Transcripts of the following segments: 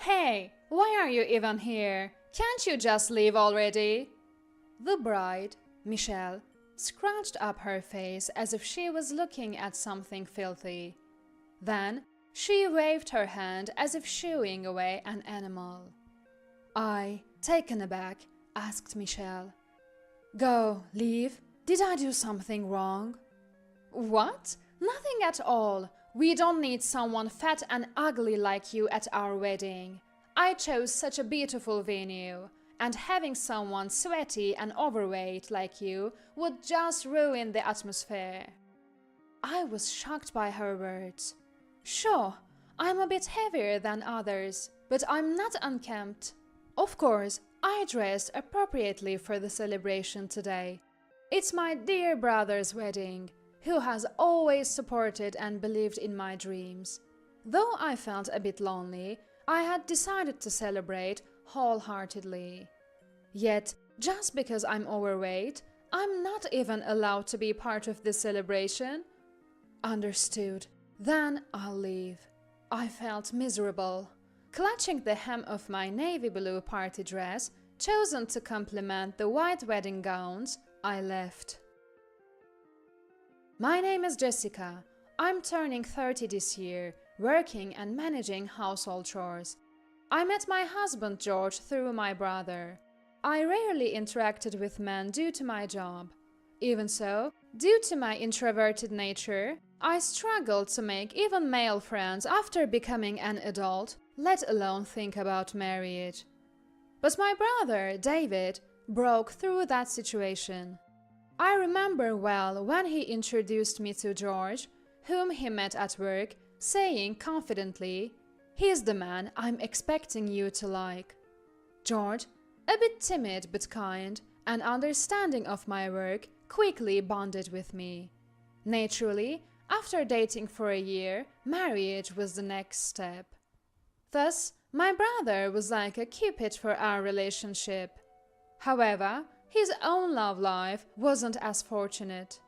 Hey, why are you even here? Can't you just leave already? The bride, Michelle, scrunched up her face as if she was looking at something filthy. Then she waved her hand as if shooing away an animal. I, taken aback, asked Michelle, "Go, leave? Did I do something wrong?" "What? Nothing at all. We don't need someone fat and ugly like you at our wedding. I chose such a beautiful venue, and having someone sweaty and overweight like you would just ruin the atmosphere." I was shocked by her words. Sure, I'm a bit heavier than others, but I'm not unkempt. Of course, I dressed appropriately for the celebration today. It's my dear brother's wedding, who has always supported and believed in my dreams. Though I felt a bit lonely, I had decided to celebrate wholeheartedly. Yet, just because I'm overweight, I'm not even allowed to be part of this celebration? Understood. Then I'll leave. I felt miserable. Clutching the hem of my navy blue party dress, chosen to complement the white wedding gowns, I left. My name is Jessica. I'm turning 30 this year, working and managing household chores. I met my husband George through my brother. I rarely interacted with men due to my job. Even so, due to my introverted nature, I struggled to make even male friends after becoming an adult, let alone think about marriage. But my brother, David, broke through that situation. I remember well when he introduced me to George, whom he met at work, saying confidently, "He's the man I'm expecting you to like." George, a bit timid but kind and understanding of my work, quickly bonded with me. Naturally, after dating for a year, marriage was the next step. Thus, my brother was like a cupid for our relationship. However, his own love life wasn't as fortunate.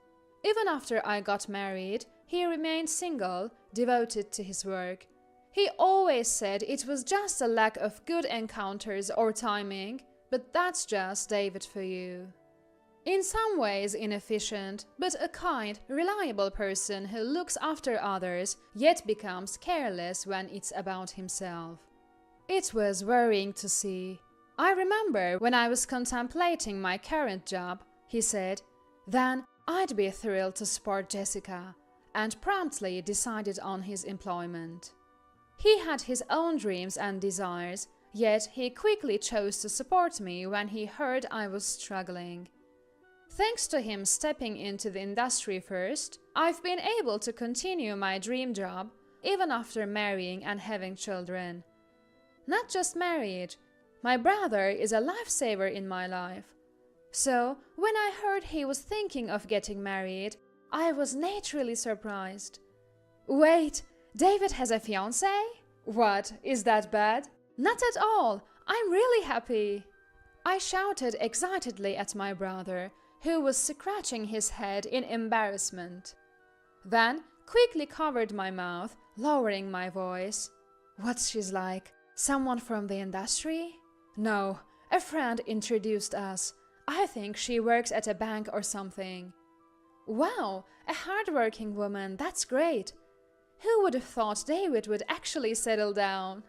Even after I got married, he remained single, devoted to his work. He always said it was just a lack of good encounters or timing, but that's just David for you. In some ways inefficient, but a kind, reliable person who looks after others, yet becomes careless when it's about himself. It was worrying to see. I remember when I was contemplating my current job, he said, "Then I'd be thrilled to support Jessica," and promptly decided on his employment. He had his own dreams and desires, yet he quickly chose to support me when he heard I was struggling. Thanks to him stepping into the industry first, I've been able to continue my dream job even after marrying and having children. Not just marriage, my brother is a lifesaver in my life. So, when I heard he was thinking of getting married, I was naturally surprised. "Wait, David has a fiancée? What, is that bad?" "Not at all, I'm really happy." I shouted excitedly at my brother, who was scratching his head in embarrassment. Then quickly covered my mouth, lowering my voice. "What's she like? Someone from the industry?" "No, a friend introduced us. I think she works at a bank or something." "Wow, a hardworking woman, that's great. Who would have thought David would actually settle down?"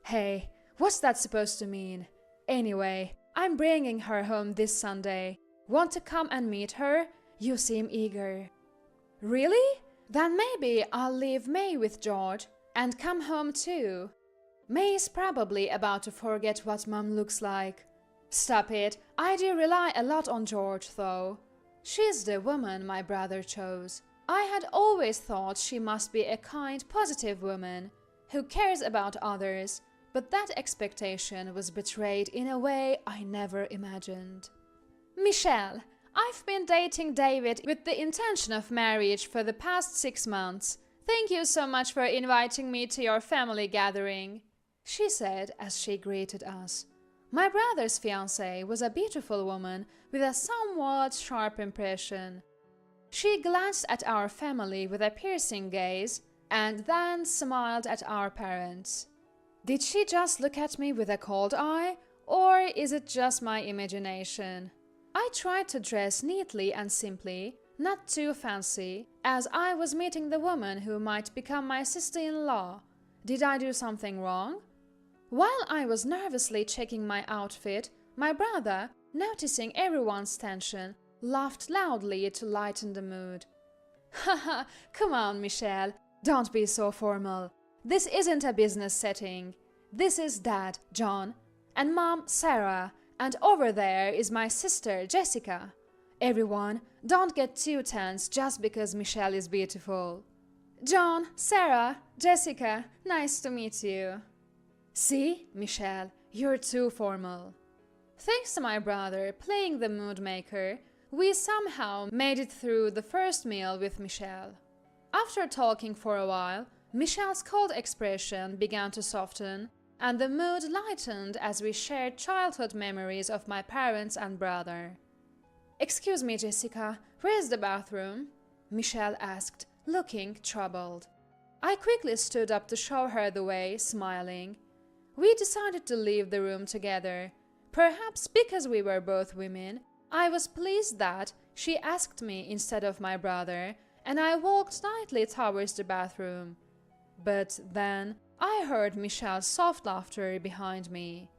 "Hey, what's that supposed to mean? Anyway, I'm bringing her home this Sunday. Want to come and meet her? You seem eager." "Really? Then maybe I'll leave May with George and come home too." May is probably about to forget what Mom looks like. Stop it, I do rely a lot on George though. She's the woman my brother chose. I had always thought she must be a kind, positive woman who cares about others, but that expectation was betrayed in a way I never imagined. "Michelle, I've been dating David with the intention of marriage for the past 6 months. Thank you so much for inviting me to your family gathering," she said as she greeted us. My brother's fiancée was a beautiful woman with a somewhat sharp impression. She glanced at our family with a piercing gaze and then smiled at our parents. Did she just look at me with a cold eye, or is it just my imagination? I tried to dress neatly and simply, not too fancy, as I was meeting the woman who might become my sister-in-law. Did I do something wrong? While I was nervously checking my outfit, my brother, noticing everyone's tension, laughed loudly to lighten the mood. Haha, come on, Michelle, don't be so formal. This isn't a business setting. This is Dad, John, and Mom, Sarah, and over there is my sister, Jessica. Everyone, don't get too tense just because Michelle is beautiful. John, Sarah, Jessica, nice to meet you. See, Michelle, you're too formal. Thanks to my brother playing the mood maker, we somehow made it through the first meal with Michelle. After talking for a while, Michelle's cold expression began to soften, and the mood lightened as we shared childhood memories of my parents and brother. Excuse me, Jessica, where's the bathroom? Michelle asked, looking troubled. I quickly stood up to show her the way, smiling. We decided to leave the room together. Perhaps because we were both women, I was pleased that she asked me instead of my brother, and I walked lightly towards the bathroom. But then I heard Michelle's soft laughter behind me.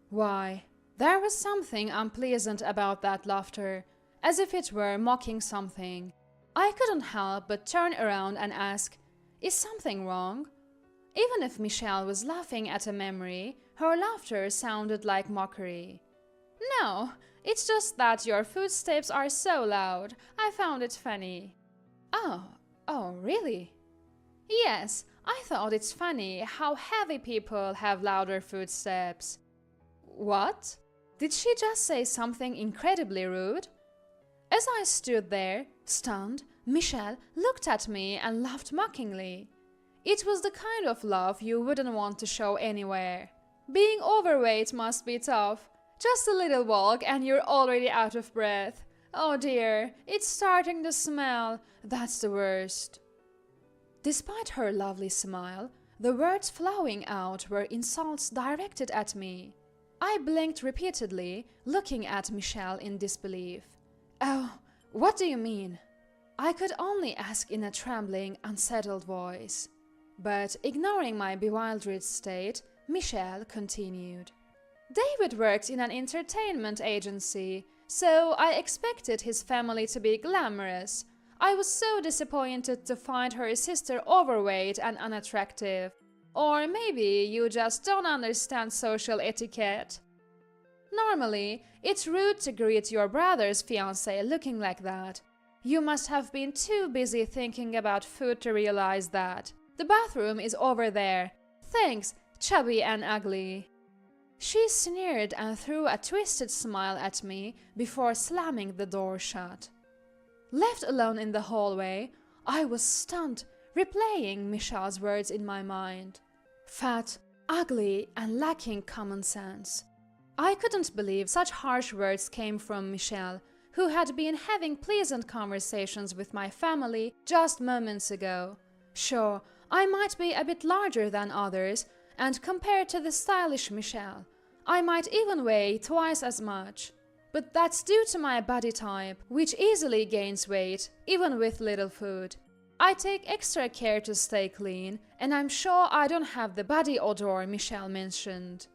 Why, there was something unpleasant about that laughter, as if it were mocking something. I couldn't help but turn around and ask, is something wrong? Even if Michelle was laughing at a memory, her laughter sounded like mockery. No, it's just that your footsteps are so loud. I found it funny. Oh, really? Yes, I thought it's funny how heavy people have louder footsteps. What? Did she just say something incredibly rude? As I stood there, stunned, Michelle looked at me and laughed mockingly. It was the kind of laugh you wouldn't want to show anywhere. Being overweight must be tough. Just a little walk and you're already out of breath. Oh dear, it's starting to smell. That's the worst. Despite her lovely smile, the words flowing out were insults directed at me. I blinked repeatedly, looking at Michelle in disbelief. Oh, what do you mean? I could only ask in a trembling, unsettled voice. But ignoring my bewildered state, Michelle continued. David works in an entertainment agency, so I expected his family to be glamorous. I was so disappointed to find her sister overweight and unattractive. Or maybe you just don't understand social etiquette. Normally, it's rude to greet your brother's fiancée looking like that. You must have been too busy thinking about food to realize that. The bathroom is over there. Thanks, chubby and ugly. She sneered and threw a twisted smile at me before slamming the door shut. Left alone in the hallway, I was stunned, replaying Michelle's words in my mind. Fat, ugly, and lacking common sense. I couldn't believe such harsh words came from Michelle, who had been having pleasant conversations with my family just moments ago. Sure, I might be a bit larger than others, and compared to the stylish Michelle, I might even weigh twice as much. But that's due to my body type, which easily gains weight, even with little food. I take extra care to stay clean, and I'm sure I don't have the body odor Michelle mentioned.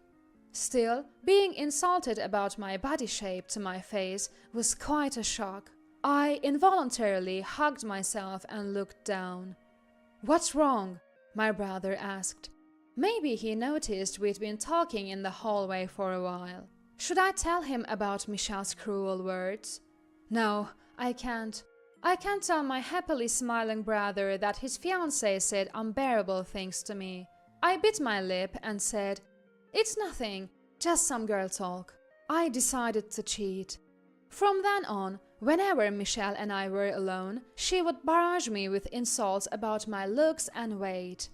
Still, being insulted about my body shape to my face was quite a shock. I involuntarily hugged myself and looked down. "What's wrong?" my brother asked. Maybe he noticed we'd been talking in the hallway for a while. Should I tell him about Michelle's cruel words? No, I can't. I can't tell my happily smiling brother that his fiancée said unbearable things to me. I bit my lip and said, "It's nothing, just some girl talk." I decided to cheat. From then on, whenever Michelle and I were alone, she would barrage me with insults about my looks and weight.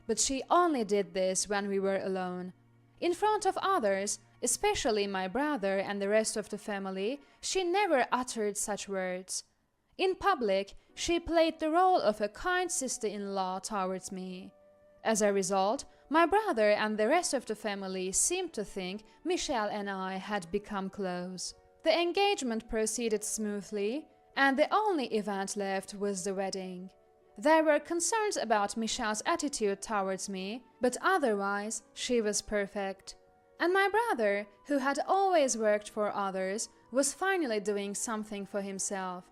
But she only did this when we were alone. In front of others, especially my brother and the rest of the family, she never uttered such words. In public, she played the role of a kind sister-in-law towards me. As a result, My brother and the rest of the family seemed to think Michelle and I had become close. The engagement proceeded smoothly, and the only event left was the wedding. There were concerns about Michelle's attitude towards me, but otherwise she was perfect. And my brother, who had always worked for others, was finally doing something for himself.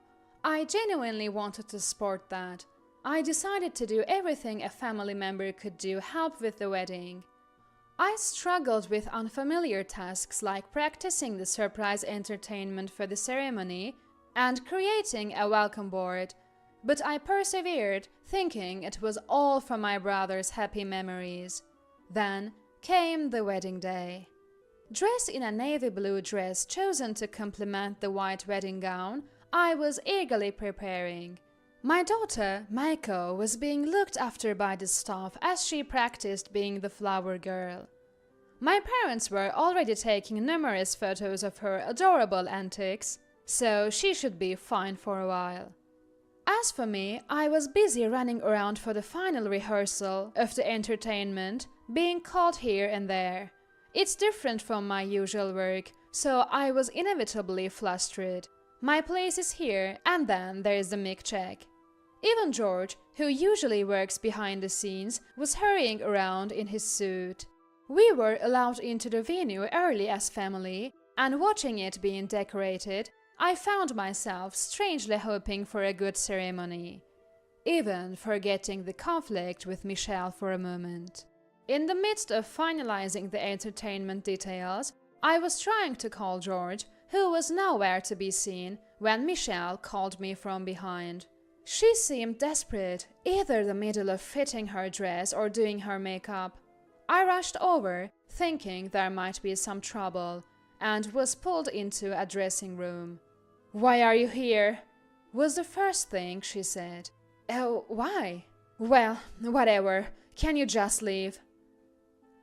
I genuinely wanted to support that. I decided to do everything a family member could do help with the wedding. I struggled with unfamiliar tasks like practicing the surprise entertainment for the ceremony and creating a welcome board, but I persevered, thinking it was all for my brother's happy memories. Then came the wedding day. Dressed in a navy blue dress chosen to complement the white wedding gown, I was eagerly preparing. My daughter, Maiko, was being looked after by the staff as she practiced being the flower girl. My parents were already taking numerous photos of her adorable antics, so she should be fine for a while. As for me, I was busy running around for the final rehearsal of the entertainment, being called here and there. It's different from my usual work, so I was inevitably flustered. My place is here, and then there is the mic check. Even George, who usually works behind the scenes, was hurrying around in his suit. We were allowed into the venue early as family, and watching it being decorated, I found myself strangely hoping for a good ceremony, even forgetting the conflict with Michelle for a moment. In the midst of finalizing the entertainment details, I was trying to call George, who was nowhere to be seen, when Michelle called me from behind. She seemed desperate, either the middle of fitting her dress or doing her makeup. I rushed over, thinking there might be some trouble, and was pulled into a dressing room. "Why are you here?" was the first thing she said. "Oh, why?" "Well, whatever. Can you just leave?"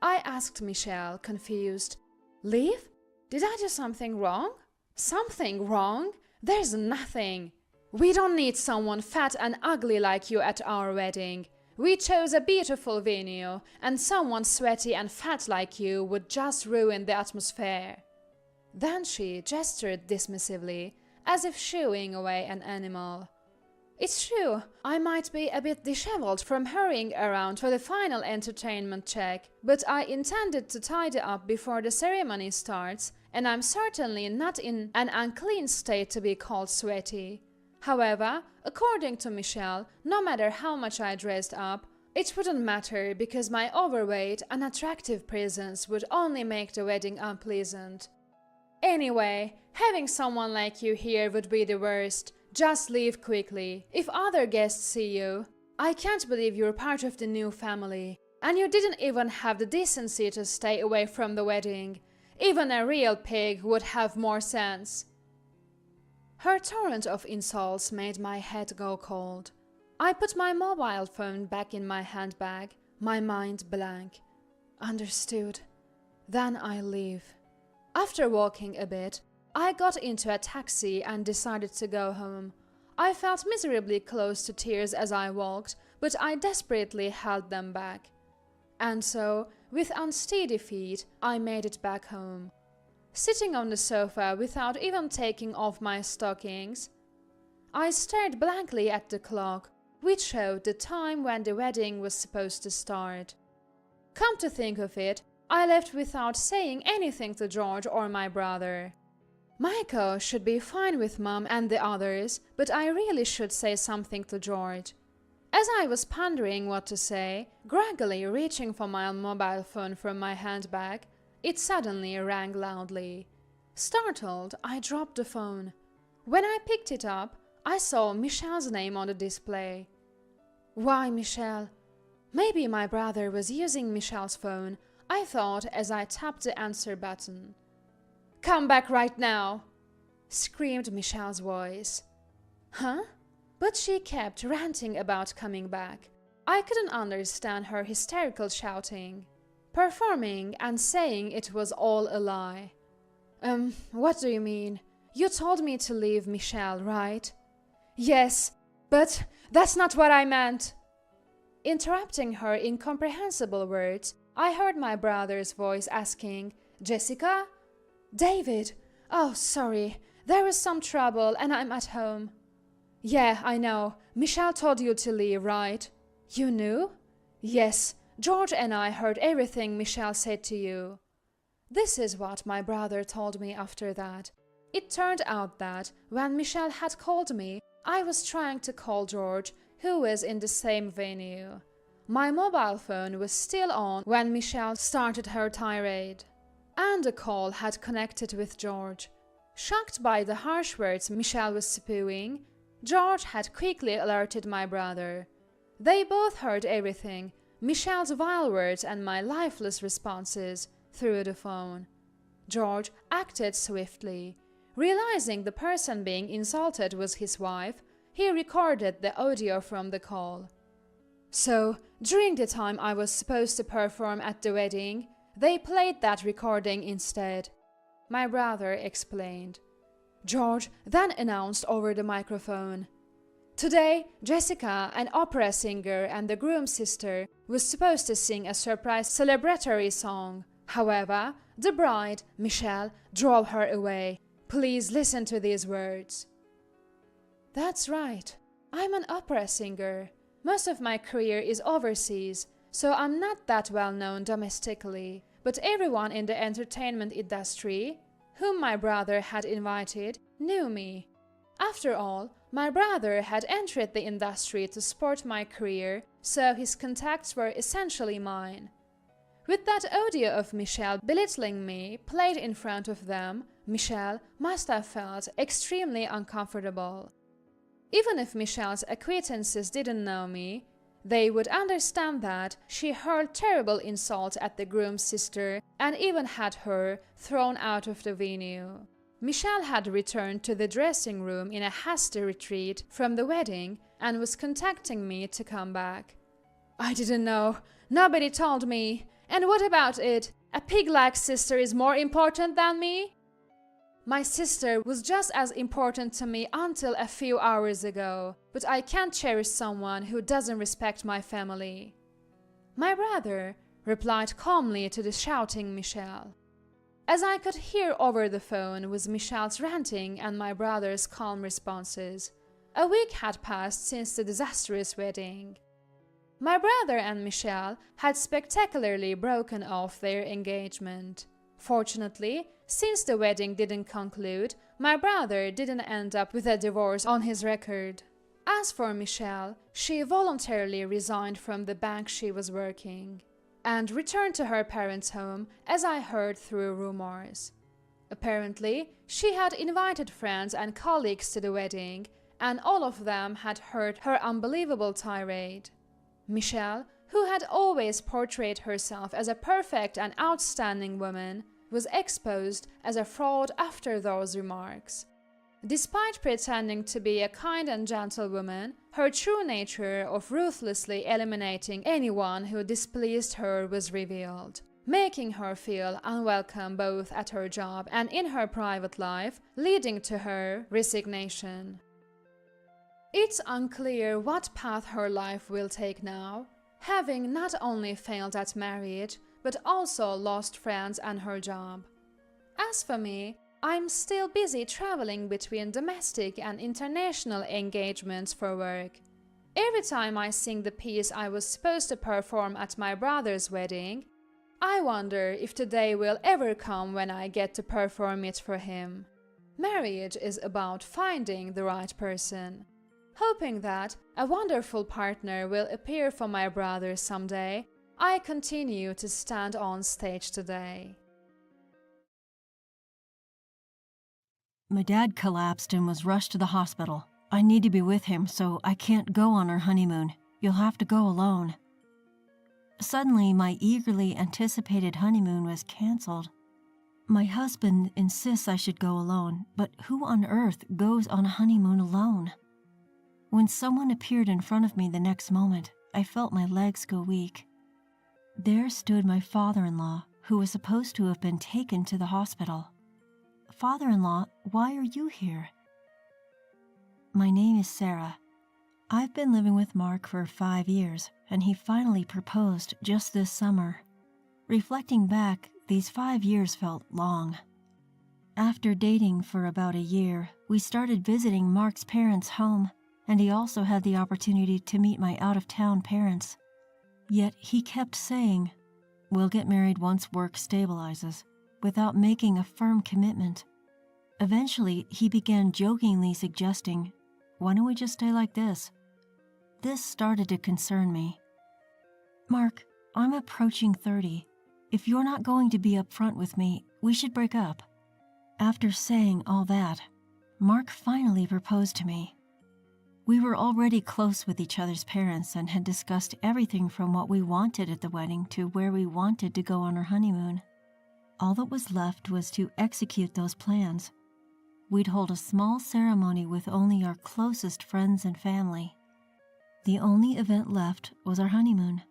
I asked Michelle, confused. "Leave? Did I do something wrong?" "Something wrong? There's nothing. We don't need someone fat and ugly like you at our wedding. We chose a beautiful venue, and someone sweaty and fat like you would just ruin the atmosphere." Then she gestured dismissively, as if shooing away an animal. It's true, I might be a bit disheveled from hurrying around for the final entertainment check, but I intended to tidy up before the ceremony starts, and I'm certainly not in an unclean state to be called sweaty. However, according to Michelle, no matter how much I dressed up, it wouldn't matter because my overweight, unattractive presence would only make the wedding unpleasant. "Anyway, having someone like you here would be the worst. Just leave quickly. If other guests see you, I can't believe you're part of the new family. And you didn't even have the decency to stay away from the wedding. Even a real pig would have more sense." Her torrent of insults made my head go cold. I put my mobile phone back in my handbag, my mind blank. Understood. Then I leave. After walking a bit, I got into a taxi and decided to go home. I felt miserably close to tears as I walked, but I desperately held them back. And so, with unsteady feet, I made it back home. Sitting on the sofa without even taking off my stockings, I stared blankly at the clock, which showed the time when the wedding was supposed to start. Come to think of it, I left without saying anything to George or my brother. Maiko should be fine with Mom and the others, but I really should say something to George. As I was pondering what to say, groggily reaching for my mobile phone from my handbag, it suddenly rang loudly. Startled, I dropped the phone. When I picked it up, I saw Michelle's name on the display. Why Michelle? Maybe my brother was using Michelle's phone, I thought as I tapped the answer button. "Come back right now!" screamed Michelle's voice. Huh? But she kept ranting about coming back. I couldn't understand her hysterical shouting, performing and saying it was all a lie. What do you mean? You told me to leave Michelle, right?" "Yes, but that's not what I meant." Interrupting her incomprehensible words, I heard my brother's voice asking, "Jessica? David? Oh, sorry. There was some trouble and I'm at home." "Yeah, I know. Michelle told you to leave, right?" "You knew?" "Yes. George and I heard everything Michelle said to you." This is what my brother told me after that. It turned out that when Michelle had called me, I was trying to call George, who was in the same venue. My mobile phone was still on when Michelle started her tirade, and the call had connected with George. Shocked by the harsh words Michelle was spewing, George had quickly alerted my brother. They both heard everything, Michelle's vile words and my lifeless responses, through the phone. George acted swiftly. Realizing the person being insulted was his wife, he recorded the audio from the call. "So, during the time I was supposed to perform at the wedding, they played that recording instead," my brother explained. George then announced over the microphone, "Today, Jessica, an opera singer and the groom's sister, was supposed to sing a surprise celebratory song. However, the bride, Michelle, drove her away. Please listen to these words." That's right. I'm an opera singer. Most of my career is overseas, so I'm not that well known domestically, but everyone in the entertainment industry, whom my brother had invited, knew me. After all, my brother had entered the industry to support my career, so his contacts were essentially mine. With that audio of Michelle belittling me played in front of them, Michelle must have felt extremely uncomfortable. Even if Michelle's acquaintances didn't know me, they would understand that she hurled terrible insults at the groom's sister and even had her thrown out of the venue. Michelle had returned to the dressing room in a hasty retreat from the wedding and was contacting me to come back. "I didn't know. Nobody told me. And what about it? A pig-like sister is more important than me?" "My sister was just as important to me until a few hours ago, but I can't cherish someone who doesn't respect my family." My brother replied calmly to the shouting Michelle. As I could hear over the phone was Michelle's ranting and my brother's calm responses. A week had passed since the disastrous wedding. My brother and Michelle had spectacularly broken off their engagement. Fortunately, since the wedding didn't conclude, my brother didn't end up with a divorce on his record. As for Michelle, she voluntarily resigned from the bank she was working and returned to her parents' home, as I heard through rumors. Apparently, she had invited friends and colleagues to the wedding, and all of them had heard her unbelievable tirade. Michelle, who had always portrayed herself as a perfect and outstanding woman, was exposed as a fraud after those remarks. Despite pretending to be a kind and gentle woman, her true nature of ruthlessly eliminating anyone who displeased her was revealed, making her feel unwelcome both at her job and in her private life, leading to her resignation. It's unclear what path her life will take now, having not only failed at marriage, but also lost friends and her job. As for me, I'm still busy traveling between domestic and international engagements for work. Every time I sing the piece I was supposed to perform at my brother's wedding, I wonder if the day will ever come when I get to perform it for him. Marriage is about finding the right person. Hoping that a wonderful partner will appear for my brother someday, I continue to stand on stage today. My dad collapsed and was rushed to the hospital. I need to be with him, so I can't go on our honeymoon. You'll have to go alone. Suddenly, my eagerly anticipated honeymoon was canceled. My husband insists I should go alone, but who on earth goes on a honeymoon alone? When someone appeared in front of me the next moment, I felt my legs go weak. There stood my father-in-law, who was supposed to have been taken to the hospital. "Father-in-law, why are you here?" "My name is Sarah. I've been living with Mark for 5 years, and he finally proposed just this summer. Reflecting back, these 5 years felt long. After dating for about a year, we started visiting Mark's parents' home, and he also had the opportunity to meet my out-of-town parents. Yet he kept saying, "We'll get married once work stabilizes," without making a firm commitment. Eventually, he began jokingly suggesting, "Why don't we just stay like this?" This started to concern me. "Mark, I'm approaching 30. If you're not going to be upfront with me, we should break up." After saying all that, Mark finally proposed to me. We were already close with each other's parents and had discussed everything from what we wanted at the wedding to where we wanted to go on our honeymoon. All that was left was to execute those plans. We'd hold a small ceremony with only our closest friends and family. The only event left was our honeymoon.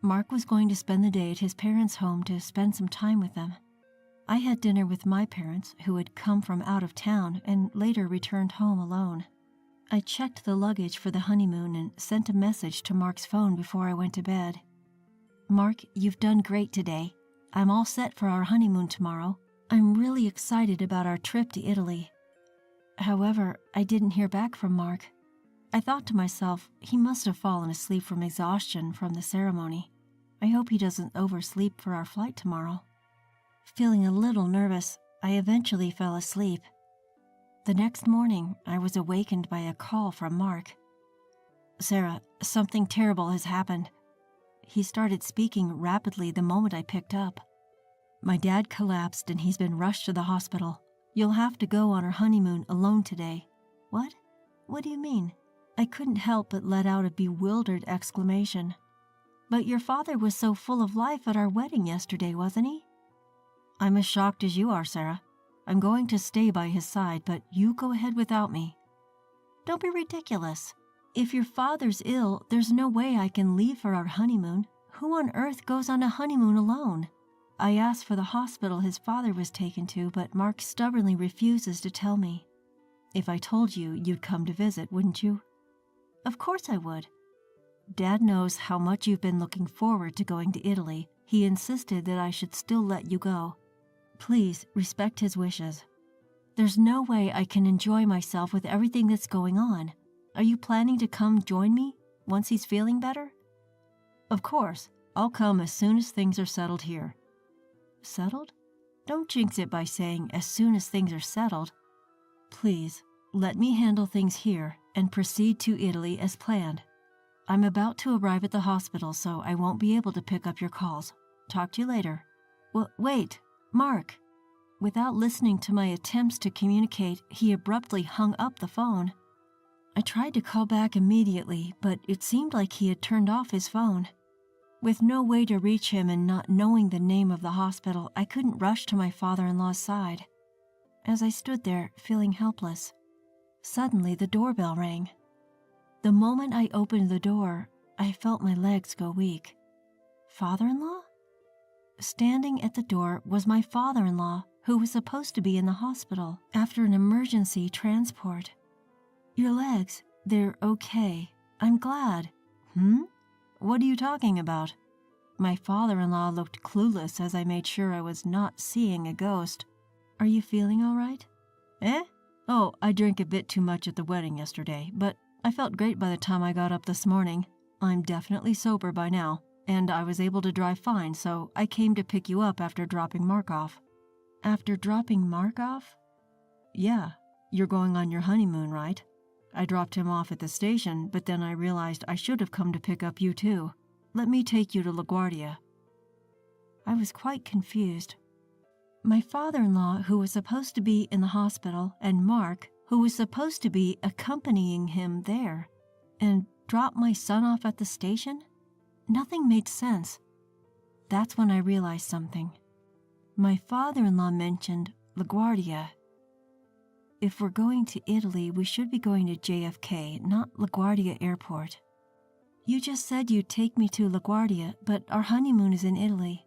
Mark was going to spend the day at his parents' home to spend some time with them. I had dinner with my parents, who had come from out of town and later returned home alone. I checked the luggage for the honeymoon and sent a message to Mark's phone before I went to bed. "Mark, you've done great today. I'm all set for our honeymoon tomorrow. I'm really excited about our trip to Italy." However, I didn't hear back from Mark. I thought to myself, he must have fallen asleep from exhaustion from the ceremony. I hope he doesn't oversleep for our flight tomorrow. Feeling a little nervous, I eventually fell asleep. The next morning, I was awakened by a call from Mark. "Sarah, something terrible has happened." He started speaking rapidly the moment I picked up. "My dad collapsed and he's been rushed to the hospital. You'll have to go on our honeymoon alone today." "What? What do you mean?" I couldn't help but let out a bewildered exclamation. "But your father was so full of life at our wedding yesterday, wasn't he?" "I'm as shocked as you are, Sarah. I'm going to stay by his side, but you go ahead without me." "Don't be ridiculous. If your father's ill, there's no way I can leave for our honeymoon. Who on earth goes on a honeymoon alone?" I asked for the hospital his father was taken to, but Mark stubbornly refuses to tell me. "If I told you, you'd come to visit, wouldn't you?" "Of course I would." "Dad knows how much you've been looking forward to going to Italy. He insisted that I should still let you go. Please respect his wishes. There's no way I can enjoy myself with everything that's going on. Are you planning to come join me once he's feeling better?" "Of course. I'll come as soon as things are settled here." "Settled? Don't jinx it by saying as soon as things are settled. Please, let me handle things here and proceed to Italy as planned. I'm about to arrive at the hospital, so I won't be able to pick up your calls. Talk to you later." Wait, Mark." Without listening to my attempts to communicate, he abruptly hung up the phone. I tried to call back immediately, but it seemed like he had turned off his phone. With no way to reach him and not knowing the name of the hospital, I couldn't rush to my father-in-law's side. As I stood there, feeling helpless, suddenly the doorbell rang. The moment I opened the door, I felt my legs go weak. Father-in-law? Standing at the door was my father-in-law, who was supposed to be in the hospital after an emergency transport. "Your legs, they're okay. I'm glad." What are you talking about?" My father-in-law looked clueless as I made sure I was not seeing a ghost. "Are you feeling all right?" Oh, I drank a bit too much at the wedding yesterday, but I felt great by the time I got up this morning. I'm definitely sober by now, and I was able to drive fine, so I came to pick you up after dropping Mark off." "After dropping Mark off?" "Yeah, you're going on your honeymoon, right? I dropped him off at the station, but then I realized I should have come to pick up you too. Let me take you to LaGuardia." I was quite confused. My father-in-law, who was supposed to be in the hospital, and Mark, who was supposed to be accompanying him there, and drop my son off at the station? Nothing made sense. That's when I realized something. My father-in-law mentioned LaGuardia. If we're going to Italy, we should be going to JFK, not LaGuardia Airport. You just said you'd take me to LaGuardia, but our honeymoon is in Italy.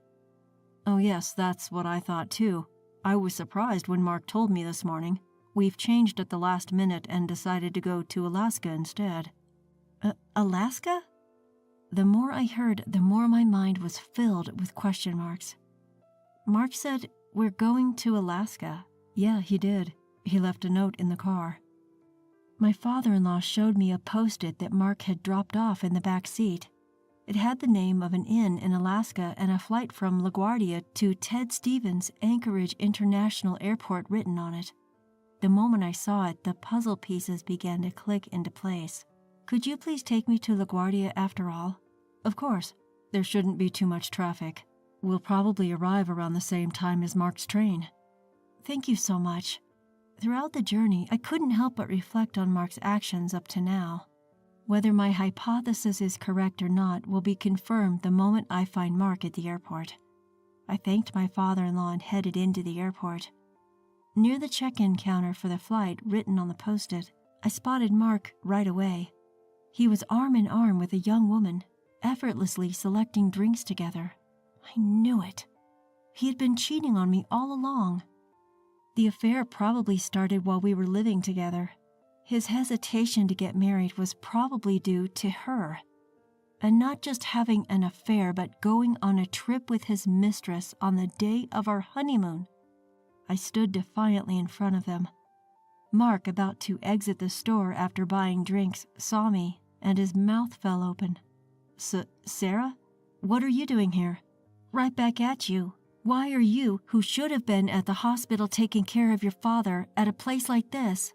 Oh yes, that's what I thought too. I was surprised when Mark told me this morning. We've changed at the last minute and decided to go to Alaska instead. Alaska? The more I heard, the more my mind was filled with question marks. Mark said, "We're going to Alaska." Yeah, he did. He left a note in the car. My father-in-law showed me a post-it that Mark had dropped off in the back seat. It had the name of an inn in Alaska and a flight from LaGuardia to Ted Stevens Anchorage International Airport written on it. The moment I saw it, the puzzle pieces began to click into place. "Could you please take me to LaGuardia after all?" "Of course. There shouldn't be too much traffic. We'll probably arrive around the same time as Mark's train." "Thank you so much." Throughout the journey, I couldn't help but reflect on Mark's actions up to now. Whether my hypothesis is correct or not will be confirmed the moment I find Mark at the airport. I thanked my father-in-law and headed into the airport. Near the check-in counter for the flight written on the post-it, I spotted Mark right away. He was arm in arm with a young woman, effortlessly selecting drinks together. I knew it. He had been cheating on me all along. The affair probably started while we were living together. His hesitation to get married was probably due to her. And not just having an affair, but going on a trip with his mistress on the day of our honeymoon. I stood defiantly in front of them. Mark, about to exit the store after buying drinks, saw me, and his mouth fell open. Sarah? What are you doing here?" "Right back at you. Why are you, who should have been at the hospital taking care of your father, at a place like this?"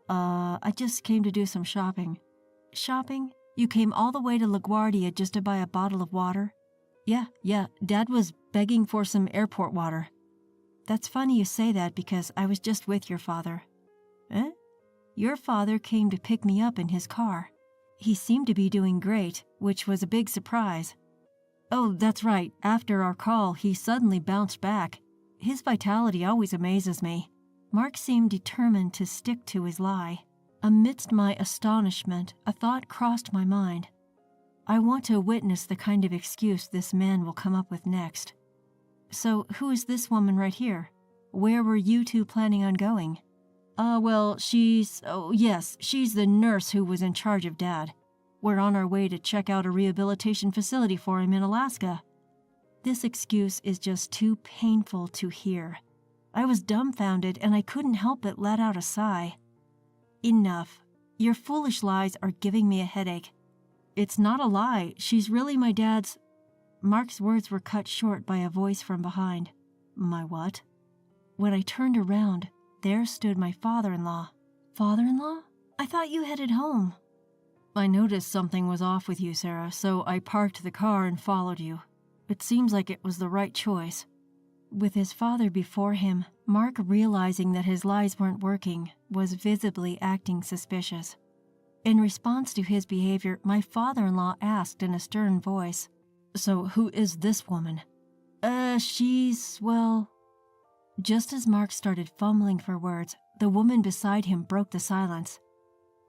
I just came to do some shopping." "Shopping? You came all the way to LaGuardia just to buy a bottle of water?" Yeah, Dad was begging for some airport water." "That's funny you say that because I was just with your father." "Eh?" "Your father came to pick me up in his car. He seemed to be doing great, which was a big surprise." "Oh, that's right. After our call, he suddenly bounced back. His vitality always amazes me." Mark seemed determined to stick to his lie. Amidst my astonishment, a thought crossed my mind. I want to witness the kind of excuse this man will come up with next. "So, who is this woman right here? Where were you two planning on going?" Well, she's the nurse who was in charge of Dad. We're on our way to check out a rehabilitation facility for him in Alaska." This excuse is just too painful to hear. I was dumbfounded and I couldn't help but let out a sigh. "Enough. Your foolish lies are giving me a headache." "It's not a lie. She's really my dad's—" Mark's words were cut short by a voice from behind. "My what?" When I turned around, there stood my father-in-law. "Father-in-law? I thought you headed home." "I noticed something was off with you, Sarah, so I parked the car and followed you. It seems like it was the right choice." With his father before him, Mark, realizing that his lies weren't working, was visibly acting suspicious. In response to his behavior, my father-in-law asked in a stern voice, "So who is this woman?" Well... Just as Mark started fumbling for words, the woman beside him broke the silence.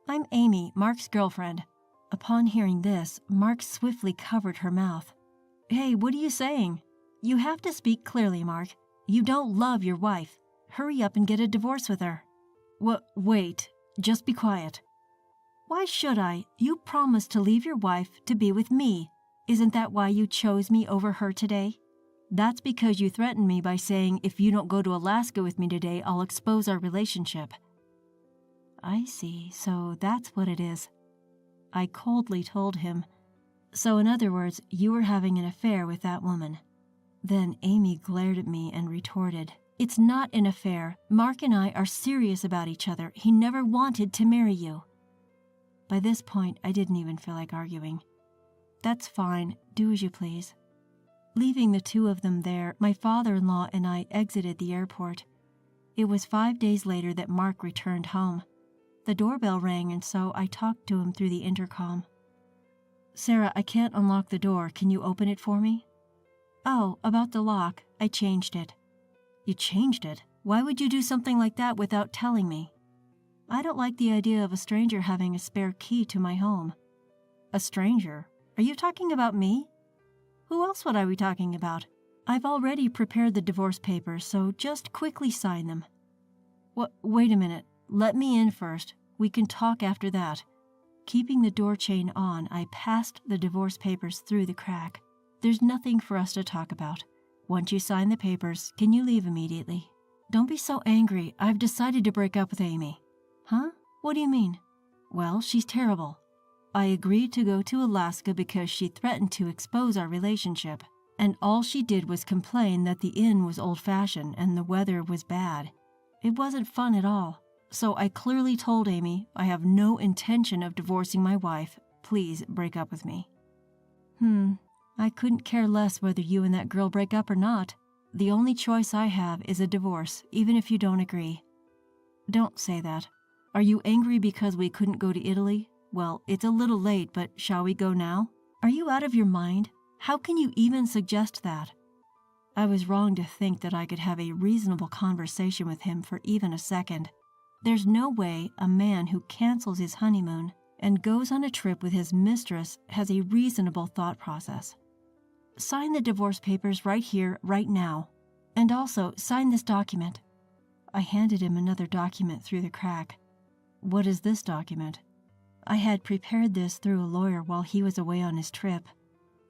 "I'm Amy, Mark's girlfriend." Upon hearing this, Mark swiftly covered her mouth. "Hey, what are you saying? You have to speak clearly, Mark. You don't love your wife. Hurry up and get a divorce with her." Wait, just be quiet." "Why should I? You promised to leave your wife to be with me. Isn't that why you chose me over her today?" "That's because you threatened me by saying if you don't go to Alaska with me today, I'll expose our relationship." "I see, so that's what it is." I coldly told him. "So in other words, you were having an affair with that woman." Then Amy glared at me and retorted, "It's not an affair. Mark and I are serious about each other. He never wanted to marry you." By this point, I didn't even feel like arguing. "That's fine. Do as you please." Leaving the two of them there, my father-in-law and I exited the airport. It was 5 days later that Mark returned home. The doorbell rang, and so I talked to him through the intercom. "Sarah, I can't unlock the door. Can you open it for me?" "Oh, about the lock. I changed it." "You changed it? Why would you do something like that without telling me?" "I don't like the idea of a stranger having a spare key to my home." "A stranger? Are you talking about me?" "Who else would I be talking about? I've already prepared the divorce papers, so just quickly sign them." Wait a minute. Let me in first. We can talk after that." Keeping the door chain on, I passed the divorce papers through the crack. There's nothing for us to talk about. Once you sign the papers, can you leave immediately? Don't be so angry. I've decided to break up with Amy. Huh? What do you mean? Well, she's terrible. I agreed to go to Alaska because she threatened to expose our relationship, and all she did was complain that the inn was old-fashioned and the weather was bad. It wasn't fun at all. So I clearly told Amy I have no intention of divorcing my wife. Please break up with me. I couldn't care less whether you and that girl break up or not. The only choice I have is a divorce, even if you don't agree. Don't say that. Are you angry because we couldn't go to Italy? Well, it's a little late, but shall we go now? Are you out of your mind? How can you even suggest that? I was wrong to think that I could have a reasonable conversation with him for even a second. There's no way a man who cancels his honeymoon and goes on a trip with his mistress has a reasonable thought process. Sign the divorce papers right here, right now. And also, sign this document. I handed him another document through the crack. What is this document? I had prepared this through a lawyer while he was away on his trip.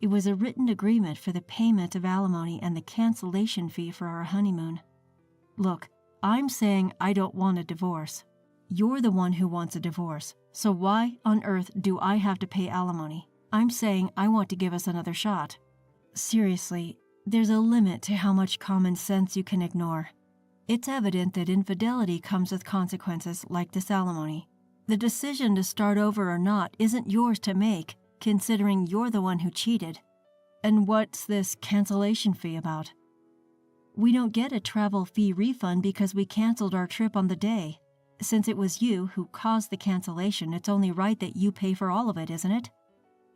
It was a written agreement for the payment of alimony and the cancellation fee for our honeymoon. Look, I'm saying I don't want a divorce. You're the one who wants a divorce, so why on earth do I have to pay alimony? I'm saying I want to give us another shot. Seriously, there's a limit to how much common sense you can ignore. It's evident that infidelity comes with consequences like this alimony. The decision to start over or not isn't yours to make, considering you're the one who cheated. And what's this cancellation fee about? We don't get a travel fee refund because we canceled our trip on the day. Since it was you who caused the cancellation, it's only right that you pay for all of it, isn't it?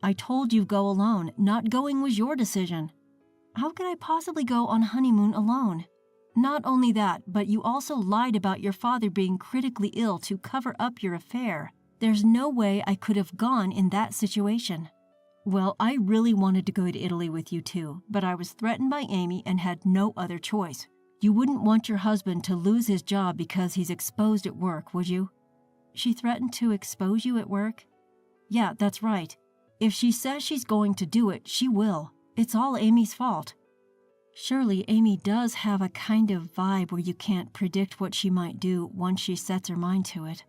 I told you go alone. Not going was your decision. How could I possibly go on honeymoon alone? Not only that, but you also lied about your father being critically ill to cover up your affair. There's no way I could have gone in that situation. Well, I really wanted to go to Italy with you too, but I was threatened by Amy and had no other choice. You wouldn't want your husband to lose his job because he's exposed at work, would you? She threatened to expose you at work? Yeah, that's right. If she says she's going to do it, she will. It's all Amy's fault. Surely Amy does have a kind of vibe where you can't predict what she might do once she sets her mind to it.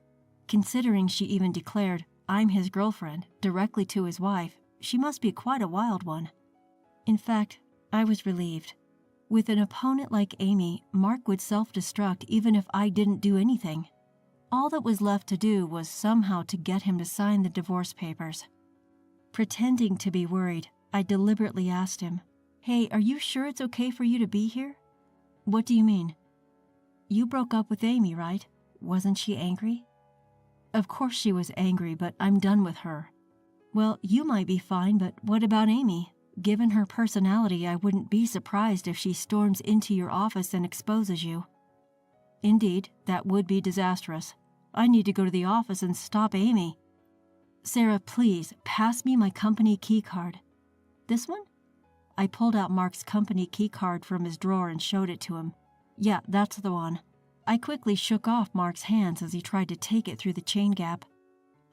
Considering she even declared, "I'm his girlfriend," directly to his wife, she must be quite a wild one. In fact, I was relieved. With an opponent like Amy, Mark would self-destruct even if I didn't do anything. All that was left to do was somehow to get him to sign the divorce papers. Pretending to be worried, I deliberately asked him, "Hey, are you sure it's okay for you to be here?" "What do you mean?" "You broke up with Amy, right? Wasn't she angry?" "Of course she was angry, but I'm done with her." "Well, you might be fine, but what about Amy? Given her personality, I wouldn't be surprised if she storms into your office and exposes you." "Indeed, that would be disastrous. I need to go to the office and stop Amy." "Sarah, please, pass me my company key card." "This one?" I pulled out Mark's company key card from his drawer and showed it to him. "Yeah, that's the one." I quickly shook off Mark's hands as he tried to take it through the chain gap.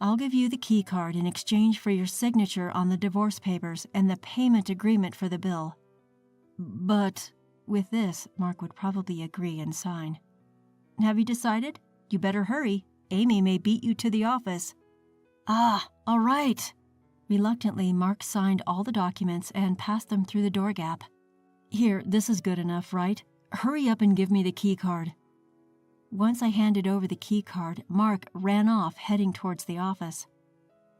"I'll give you the key card in exchange for your signature on the divorce papers and the payment agreement for the bill." "But..." With this, Mark would probably agree and sign. "Have you decided? You better hurry. Amy may beat you to the office." "Ah, all right." Reluctantly, Mark signed all the documents and passed them through the door gap. "Here, this is good enough, right? Hurry up and give me the key card." Once I handed over the key card, Mark ran off, heading towards the office.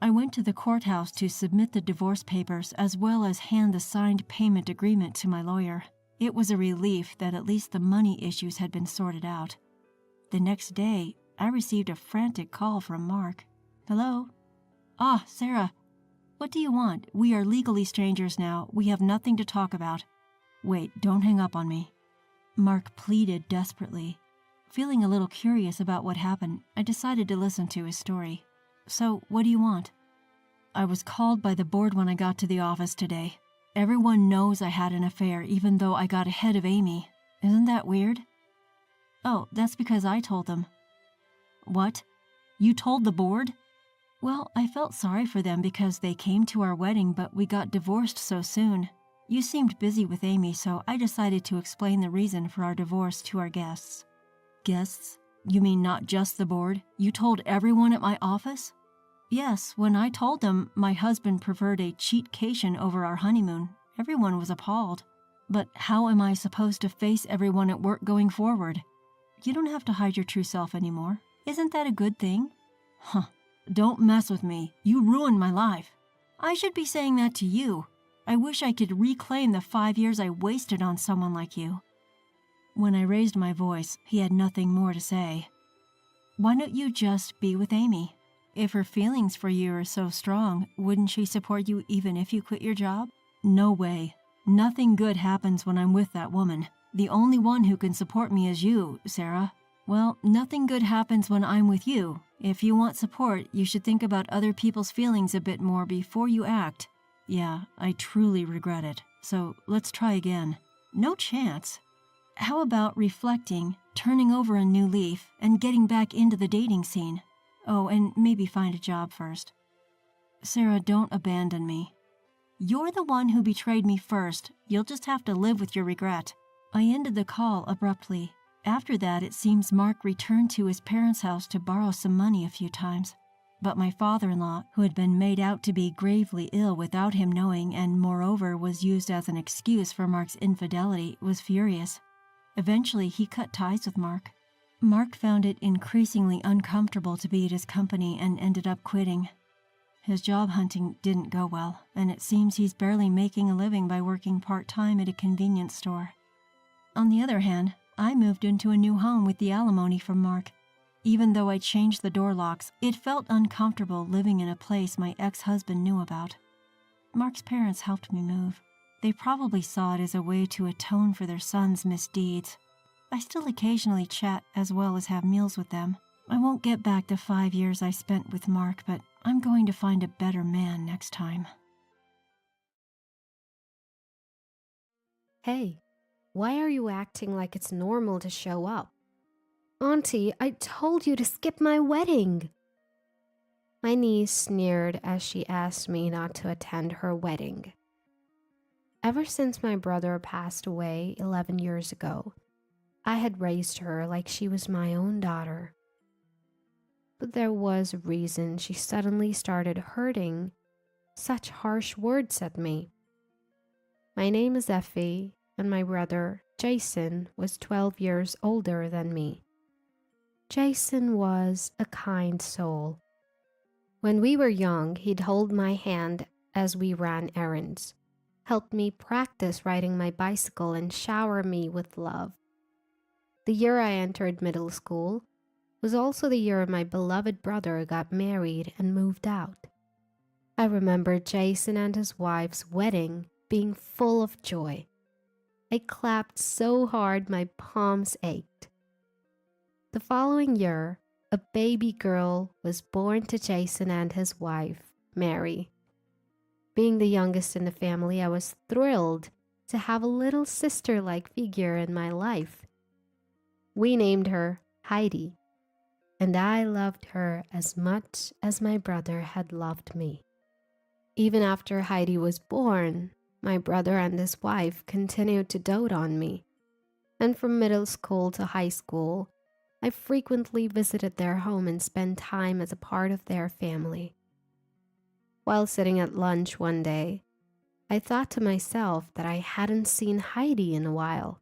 I went to the courthouse to submit the divorce papers as well as hand the signed payment agreement to my lawyer. It was a relief that at least the money issues had been sorted out. The next day, I received a frantic call from Mark. "Hello?" "Ah, Sarah. What do you want? We are legally strangers now. We have nothing to talk about." "Wait, don't hang up on me." Mark pleaded desperately. Feeling a little curious about what happened, I decided to listen to his story. "So, what do you want?" "I was called by the board when I got to the office today. Everyone knows I had an affair even though I got ahead of Amy. Isn't that weird?" "Oh, that's because I told them." "What? You told the board?" Well, I felt sorry for them because they came to our wedding, but we got divorced so soon. You seemed busy with Amy, so I decided to explain the reason for our divorce to our guests. Guests? You mean not just the board? You told everyone at my office? Yes, when I told them my husband preferred a cheatcation over our honeymoon, everyone was appalled. But how am I supposed to face everyone at work going forward? You don't have to hide your true self anymore. Isn't that a good thing? Huh. Don't mess with me. You ruined my life. I should be saying that to you. I wish I could reclaim the 5 years I wasted on someone like you. When I raised my voice, he had nothing more to say. Why don't you just be with Amy? If her feelings for you are so strong, wouldn't she support you even if you quit your job? No way. Nothing good happens when I'm with that woman. The only one who can support me is you, Sarah. Well, nothing good happens when I'm with you. If you want support, you should think about other people's feelings a bit more before you act. Yeah, I truly regret it. So let's try again. No chance. How about reflecting, turning over a new leaf, and getting back into the dating scene? Oh, and maybe find a job first. Sarah, don't abandon me. You're the one who betrayed me first. You'll just have to live with your regret. I ended the call abruptly. After that, it seems Mark returned to his parents' house to borrow some money a few times. But my father-in-law, who had been made out to be gravely ill without him knowing and moreover was used as an excuse for Mark's infidelity, was furious. Eventually, he cut ties with Mark. Mark found it increasingly uncomfortable to be at his company and ended up quitting. His job hunting didn't go well, and it seems he's barely making a living by working part-time at a convenience store. On the other hand, I moved into a new home with the alimony from Mark. Even though I changed the door locks, it felt uncomfortable living in a place my ex-husband knew about. Mark's parents helped me move. They probably saw it as a way to atone for their son's misdeeds. I still occasionally chat as well as have meals with them. I won't get back the 5 years I spent with Mark, but I'm going to find a better man next time. Hey, why are you acting like it's normal to show up? Auntie, I told you to skip my wedding. My niece sneered as she asked me not to attend her wedding. Ever since my brother passed away 11 years ago, I had raised her like she was my own daughter. But there was a reason she suddenly started hurting such harsh words at me. My name is Effie, and my brother, Jason, was 12 years older than me. Jason was a kind soul. When we were young, he'd hold my hand as we ran errands, help me practice riding my bicycle, and shower me with love. The year I entered middle school was also the year my beloved brother got married and moved out. I remember Jason and his wife's wedding being full of joy. I clapped so hard my palms ached. The following year, a baby girl was born to Jason and his wife, Mary. Being the youngest in the family, I was thrilled to have a little sister-like figure in my life. We named her Heidi, and I loved her as much as my brother had loved me. Even after Heidi was born, my brother and his wife continued to dote on me, and from middle school to high school, I frequently visited their home and spent time as a part of their family. While sitting at lunch one day, I thought to myself that I hadn't seen Heidi in a while.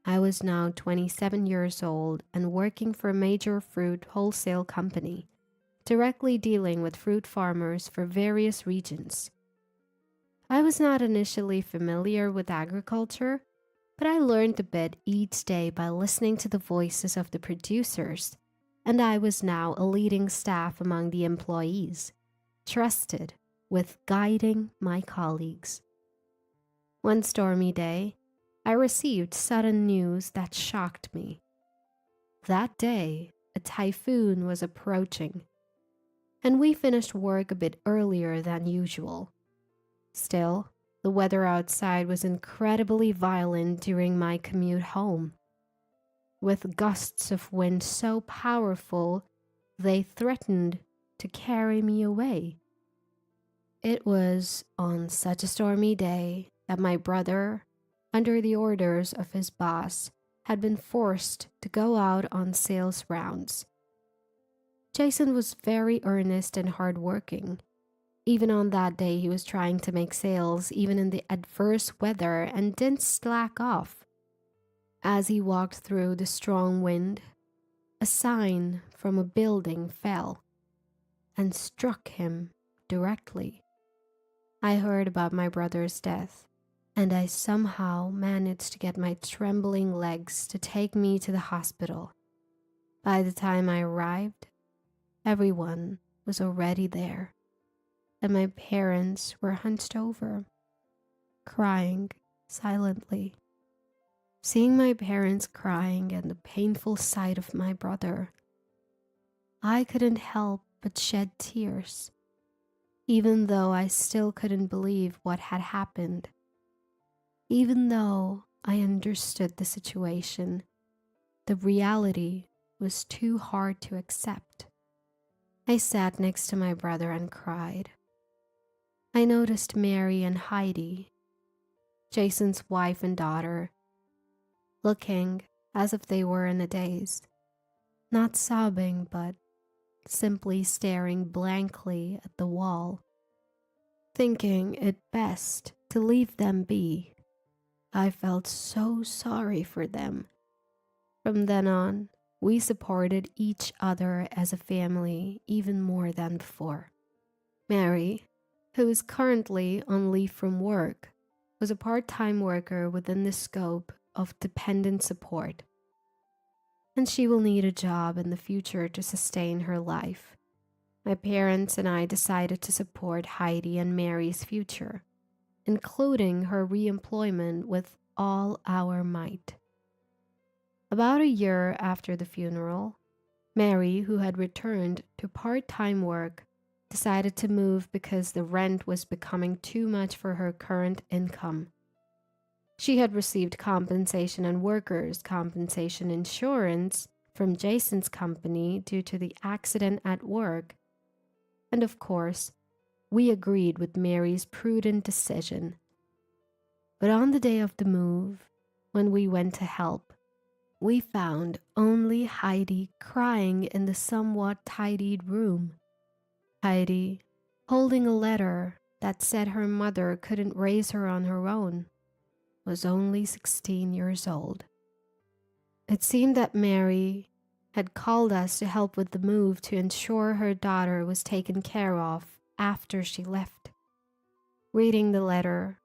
I was now 27 years old and working for a major fruit wholesale company, directly dealing with fruit farmers for various regions. I was not initially familiar with agriculture, but I learned a bit each day by listening to the voices of the producers, and I was now a leading staff among the employees, trusted with guiding my colleagues. One stormy day, I received sudden news that shocked me. That day, a typhoon was approaching, and we finished work a bit earlier than usual. Still, the weather outside was incredibly violent during my commute home. With gusts of wind so powerful, they threatened to carry me away. It was on such a stormy day that my brother, under the orders of his boss, had been forced to go out on sales rounds. Jason was very earnest and hardworking. Even on that day, he was trying to make sales even in the adverse weather and didn't slack off. As he walked through the strong wind, a sign from a building fell and struck him directly. I heard about my brother's death, and I somehow managed to get my trembling legs to take me to the hospital. By the time I arrived, everyone was already there, and my parents were hunched over, crying silently. Seeing my parents crying and the painful sight of my brother, I couldn't help but shed tears, even though I still couldn't believe what had happened. Even though I understood the situation, the reality was too hard to accept. I sat next to my brother and cried. I noticed Mary and Heidi, Jason's wife and daughter, looking as if they were in a daze, not sobbing but simply staring blankly at the wall, thinking it best to leave them be. I felt so sorry for them. From then on, we supported each other as a family even more than before. Mary, who is currently on leave from work, was a part-time worker within the scope of dependent support, and she will need a job in the future to sustain her life. My parents and I decided to support Heidi and Mary's future, including her re-employment, with all our might. About a year after the funeral, Mary, who had returned to part-time work, decided to move because the rent was becoming too much for her current income. She had received compensation and workers' compensation insurance from Jason's company due to the accident at work. And of course, we agreed with Mary's prudent decision. But on the day of the move, when we went to help, we found only Heidi crying in the somewhat tidied room. Heidi, holding a letter that said her mother couldn't raise her on her own, was only 16 years old. It seemed that Mary had called us to help with the move to ensure her daughter was taken care of after she left. Reading the letter,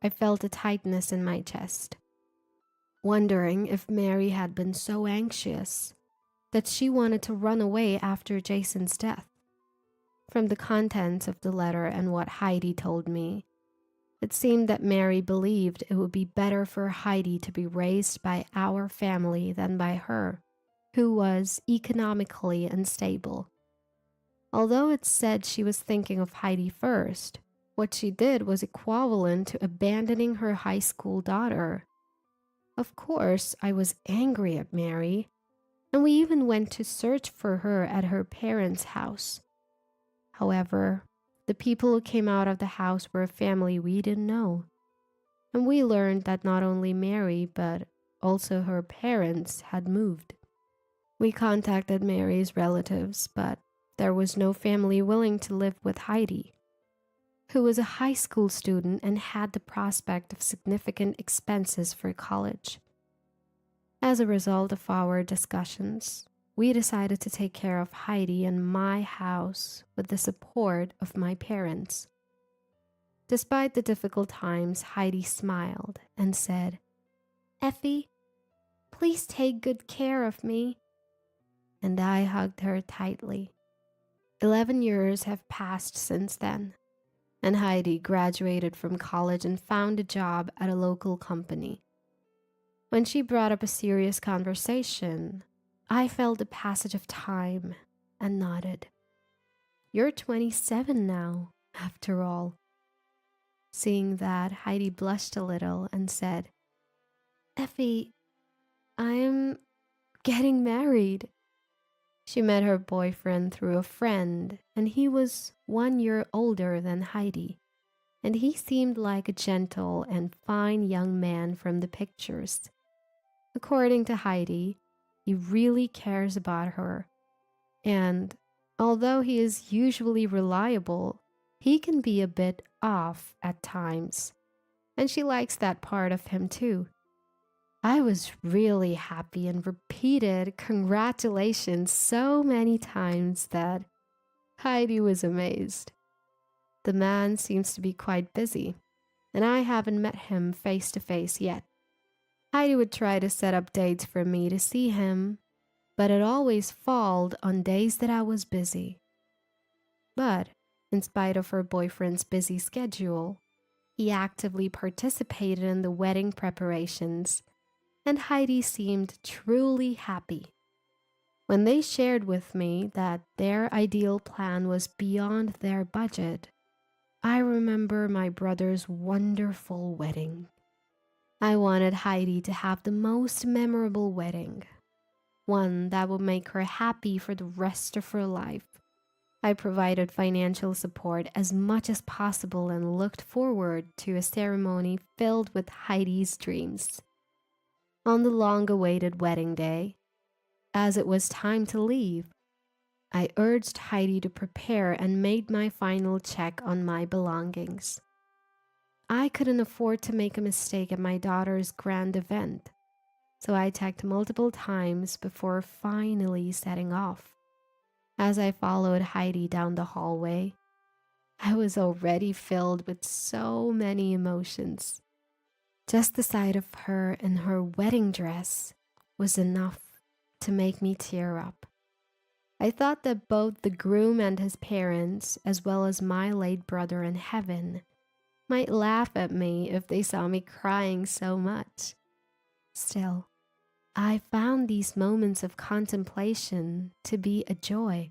I felt a tightness in my chest, wondering if Mary had been so anxious that she wanted to run away after Jason's death. From the contents of the letter and what Heidi told me, it seemed that Mary believed it would be better for Heidi to be raised by our family than by her, who was economically unstable. Although it said she was thinking of Heidi first, what she did was equivalent to abandoning her high school daughter. Of course, I was angry at Mary, and we even went to search for her at her parents' house. However, the people who came out of the house were a family we didn't know, and we learned that not only Mary, but also her parents had moved. We contacted Mary's relatives, but there was no family willing to live with Heidi, who was a high school student and had the prospect of significant expenses for college. As a result of our discussions, we decided to take care of Heidi in my house with the support of my parents. Despite the difficult times, Heidi smiled and said, "Effie, please take good care of me." And I hugged her tightly. 11 years have passed since then, and Heidi graduated from college and found a job at a local company. When she brought up a serious conversation, I felt the passage of time and nodded. "You're 27 now, after all." Seeing that, Heidi blushed a little and said, "Effie, I'm getting married." She met her boyfriend through a friend, and he was 1 year older than Heidi, and he seemed like a gentle and fine young man from the pictures. According to Heidi, he really cares about her, and although he is usually reliable, he can be a bit off at times, and she likes that part of him too. I was really happy and repeated congratulations so many times that Heidi was amazed. The man seems to be quite busy, and I haven't met him face to face yet. Heidi would try to set up dates for me to see him, but it always falled on days that I was busy. But, in spite of her boyfriend's busy schedule, he actively participated in the wedding preparations, and Heidi seemed truly happy. When they shared with me that their ideal plan was beyond their budget, I remember my brother's wonderful wedding. I wanted Heidi to have the most memorable wedding, one that would make her happy for the rest of her life. I provided financial support as much as possible and looked forward to a ceremony filled with Heidi's dreams. On the long-awaited wedding day, as it was time to leave, I urged Heidi to prepare and made my final check on my belongings. I couldn't afford to make a mistake at my daughter's grand event, so I checked multiple times before finally setting off. As I followed Heidi down the hallway, I was already filled with so many emotions. Just the sight of her in her wedding dress was enough to make me tear up. I thought that both the groom and his parents, as well as my late brother in heaven, might laugh at me if they saw me crying so much. Still, I found these moments of contemplation to be a joy.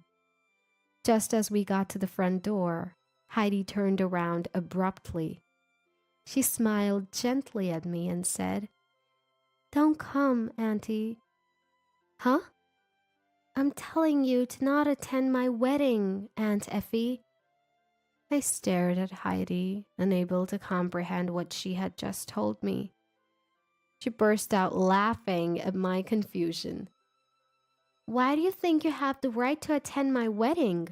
Just as we got to the front door, Heidi turned around abruptly. She smiled gently at me and said, "Don't come, Auntie." "Huh?" "I'm telling you to not attend my wedding, Aunt Effie." I stared at Heidi, unable to comprehend what she had just told me. She burst out laughing at my confusion. "Why do you think you have the right to attend my wedding?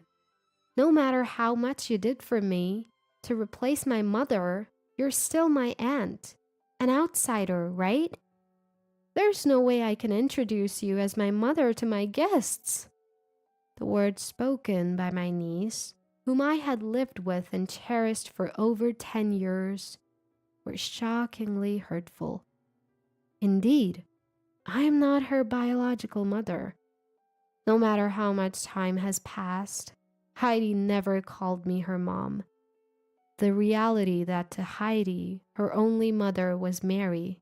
No matter how much you did for me to replace my mother, you're still my aunt, an outsider, right? There's no way I can introduce you as my mother to my guests." The words spoken by my niece, whom I had lived with and cherished for over 10 years, were shockingly hurtful. Indeed, I am not her biological mother. No matter how much time has passed, Heidi never called me her mom. The reality that to Heidi, her only mother was Mary,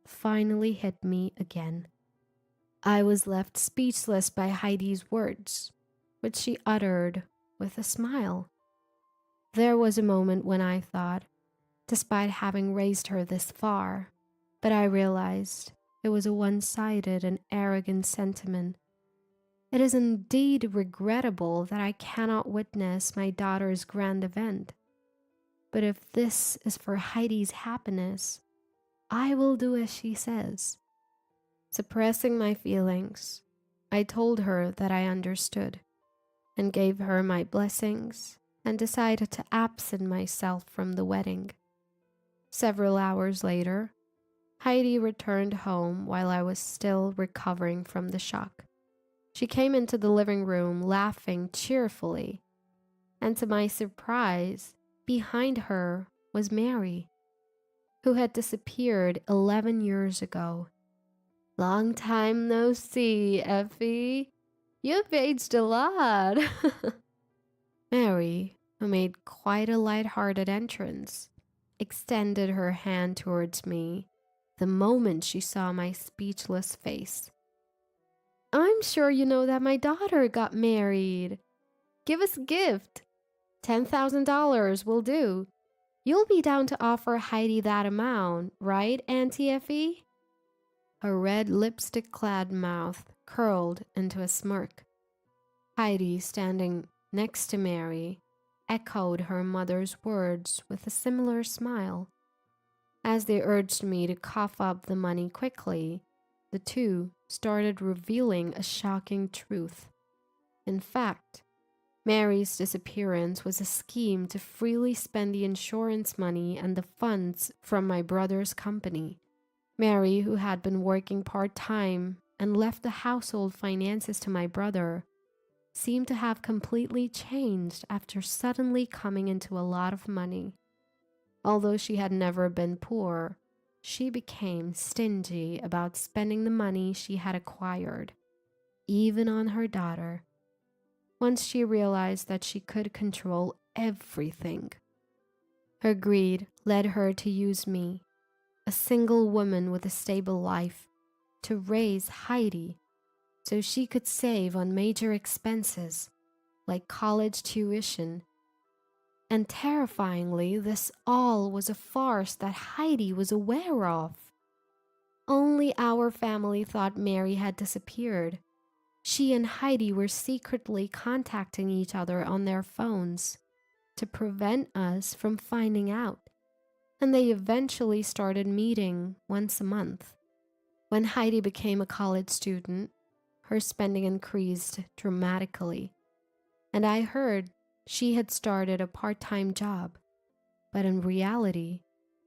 finally hit me again. I was left speechless by Heidi's words, which she uttered with a smile. There was a moment when I thought, despite having raised her this far, but I realized it was a one-sided and arrogant sentiment. It is indeed regrettable that I cannot witness my daughter's grand event. But if this is for Heidi's happiness, I will do as she says. Suppressing my feelings, I told her that I understood and gave her my blessings and decided to absent myself from the wedding. Several hours later, Heidi returned home while I was still recovering from the shock. She came into the living room laughing cheerfully, and to my surprise, behind her was Mary, who had disappeared 11 years ago. "Long time no see, Effie. You've aged a lot." Mary, who made quite a light-hearted entrance, extended her hand towards me the moment she saw my speechless face. "I'm sure you know that my daughter got married. Give us a gift. $10,000 will do. You'll be down to offer Heidi that amount, right, Auntie Effie?" Her red lipstick-clad mouth curled into a smirk. Heidi, standing next to Mary, echoed her mother's words with a similar smile. As they urged me to cough up the money quickly, the two started revealing a shocking truth. In fact, Mary's disappearance was a scheme to freely spend the insurance money and the funds from my brother's company. Mary, who had been working part-time and left the household finances to my brother, seemed to have completely changed after suddenly coming into a lot of money. Although she had never been poor, she became stingy about spending the money she had acquired, even on her daughter. Once she realized that she could control everything, her greed led her to use me, a single woman with a stable life, to raise Heidi so she could save on major expenses like college tuition. And terrifyingly, this all was a farce that Heidi was aware of. Only our family thought Mary had disappeared. She and Heidi were secretly contacting each other on their phones to prevent us from finding out, and they eventually started meeting once a month. When Heidi became a college student, her spending increased dramatically, and I heard she had started a part-time job, but in reality,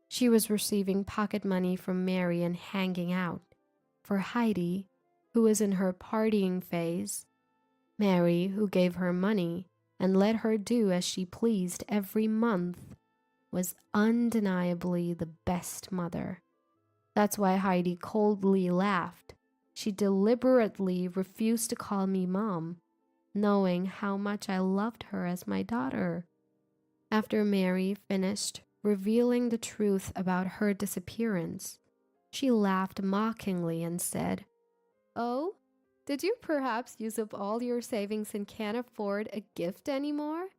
she was receiving pocket money from Mary and hanging out. For Heidi, who was in her partying phase, Mary, who gave her money and let her do as she pleased every month, was undeniably the best mother. That's why Heidi coldly laughed. She deliberately refused to call me mom, knowing how much I loved her as my daughter. After Mary finished revealing the truth about her disappearance, she laughed mockingly and said, "Oh, did you perhaps use up all your savings and can't afford a gift anymore?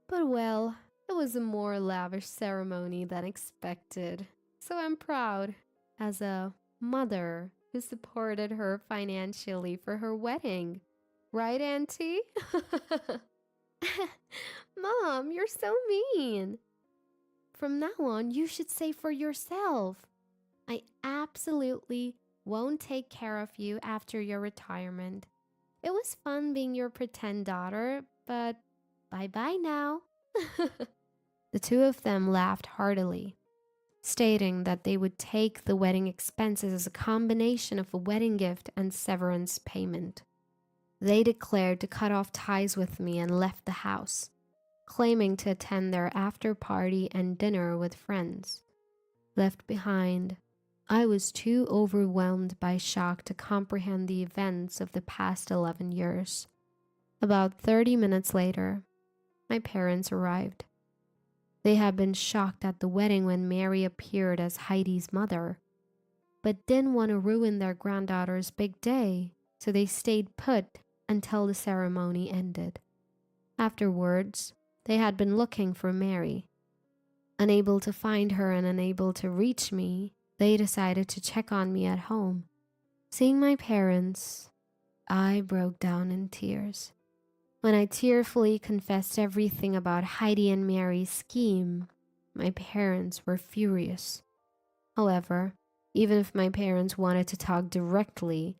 But well, it was a more lavish ceremony than expected, so I'm proud as a mother who supported her financially for her wedding. Right, Auntie?" Mom, you're so mean. From now on, you should save for yourself. I absolutely won't take care of you after your retirement. It was fun being your pretend daughter, but bye-bye now. The two of them laughed heartily, stating that they would take the wedding expenses as a combination of a wedding gift and severance payment. They declared to cut off ties with me and left the house, claiming to attend their after party and dinner with friends. Left behind, I was too overwhelmed by shock to comprehend the events of the past 11 years. About 30 minutes later, my parents arrived. They had been shocked at the wedding when Mary appeared as Heidi's mother, but didn't want to ruin their granddaughter's big day, so they stayed put until the ceremony ended. Afterwards, they had been looking for Mary. Unable to find her and unable to reach me, they decided to check on me at home. Seeing my parents, I broke down in tears. When I tearfully confessed everything about Heidi and Mary's scheme, my parents were furious. However, even if my parents wanted to talk directly,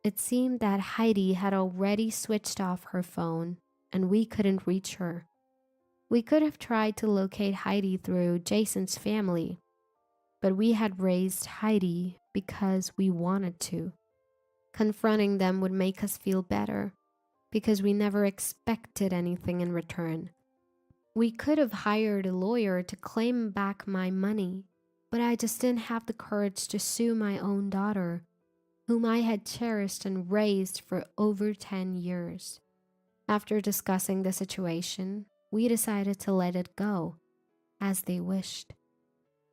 it seemed that Heidi had already switched off her phone and we couldn't reach her. We could have tried to locate Heidi through Jason's family, but we had raised Heidi because we wanted to. Confronting them would make us feel better, because we never expected anything in return. We could have hired a lawyer to claim back my money, but I just didn't have the courage to sue my own daughter, whom I had cherished and raised for over 10 years. After discussing the situation, we decided to let it go, as they wished.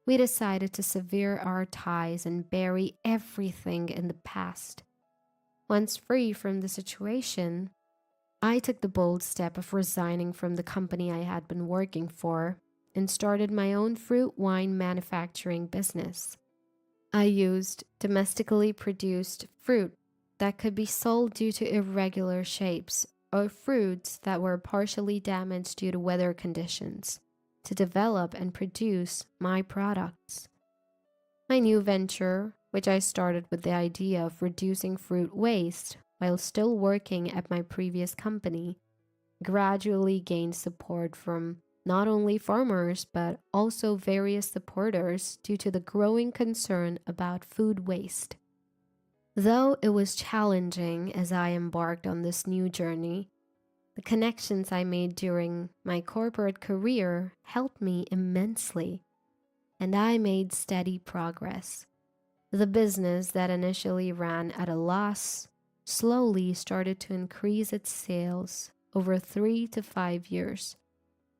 We decided to sever our ties and bury everything in the past. Once free from the situation, I took the bold step of resigning from the company I had been working for and started my own fruit wine manufacturing business. I used domestically produced fruit that could be sold due to irregular shapes or fruits that were partially damaged due to weather conditions to develop and produce my products. My new venture, which I started with the idea of reducing fruit waste while still working at my previous company, gradually gained support from not only farmers but also various supporters due to the growing concern about food waste. Though it was challenging as I embarked on this new journey, the connections I made during my corporate career helped me immensely, and I made steady progress. The business that initially ran at a loss slowly started to increase its sales over 3 to 5 years,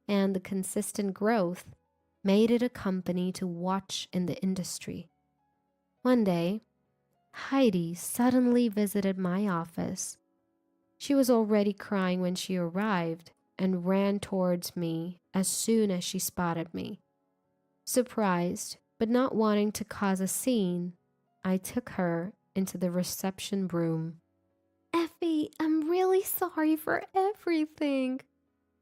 and the consistent growth made it a company to watch in the industry. One day, Heidi suddenly visited my office. She was already crying when she arrived and ran towards me as soon as she spotted me. Surprised, but not wanting to cause a scene, I took her into the reception room. "Effie, I'm really sorry for everything.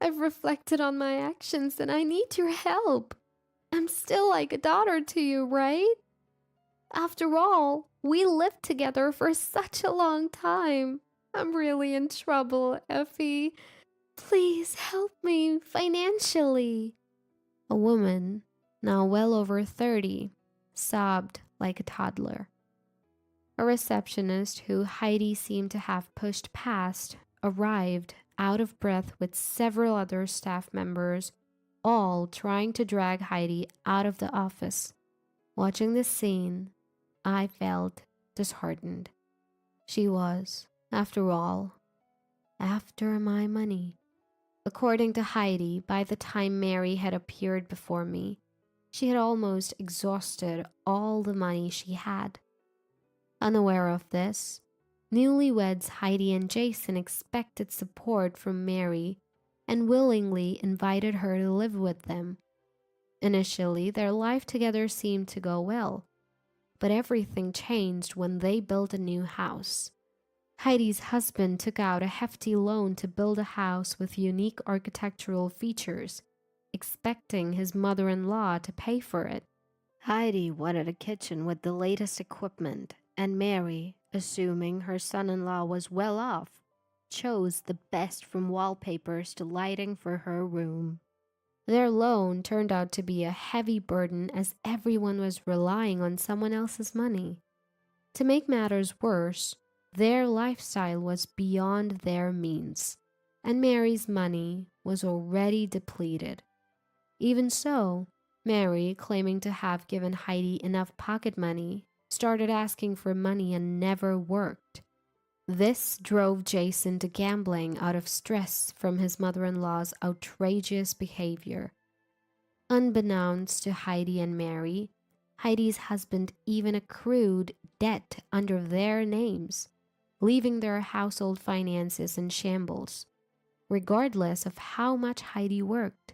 I've reflected on my actions and I need your help. I'm still like a daughter to you, right? After all, we lived together for such a long time. I'm really in trouble, Effie. Please help me financially." A woman, now well over 30, sobbed like a toddler. A receptionist who Heidi seemed to have pushed past arrived, out of breath with several other staff members, all trying to drag Heidi out of the office. Watching this scene, I felt disheartened. She was, after all, after my money. According to Heidi, by the time Mary had appeared before me, she had almost exhausted all the money she had. Unaware of this, newlyweds Heidi and Jason expected support from Mary and willingly invited her to live with them. Initially, their life together seemed to go well, but everything changed when they built a new house. Heidi's husband took out a hefty loan to build a house with unique architectural features, expecting his mother-in-law to pay for it. Heidi wanted a kitchen with the latest equipment, and Mary, assuming her son-in-law was well off, chose the best from wallpapers to lighting for her room. Their loan turned out to be a heavy burden as everyone was relying on someone else's money. To make matters worse, their lifestyle was beyond their means, and Mary's money was already depleted. Even so, Mary, claiming to have given Heidi enough pocket money, started asking for money and never worked. This drove Jason to gambling out of stress from his mother-in-law's outrageous behavior. Unbeknownst to Heidi and Mary, Heidi's husband even accrued debt under their names, leaving their household finances in shambles, regardless of how much Heidi worked.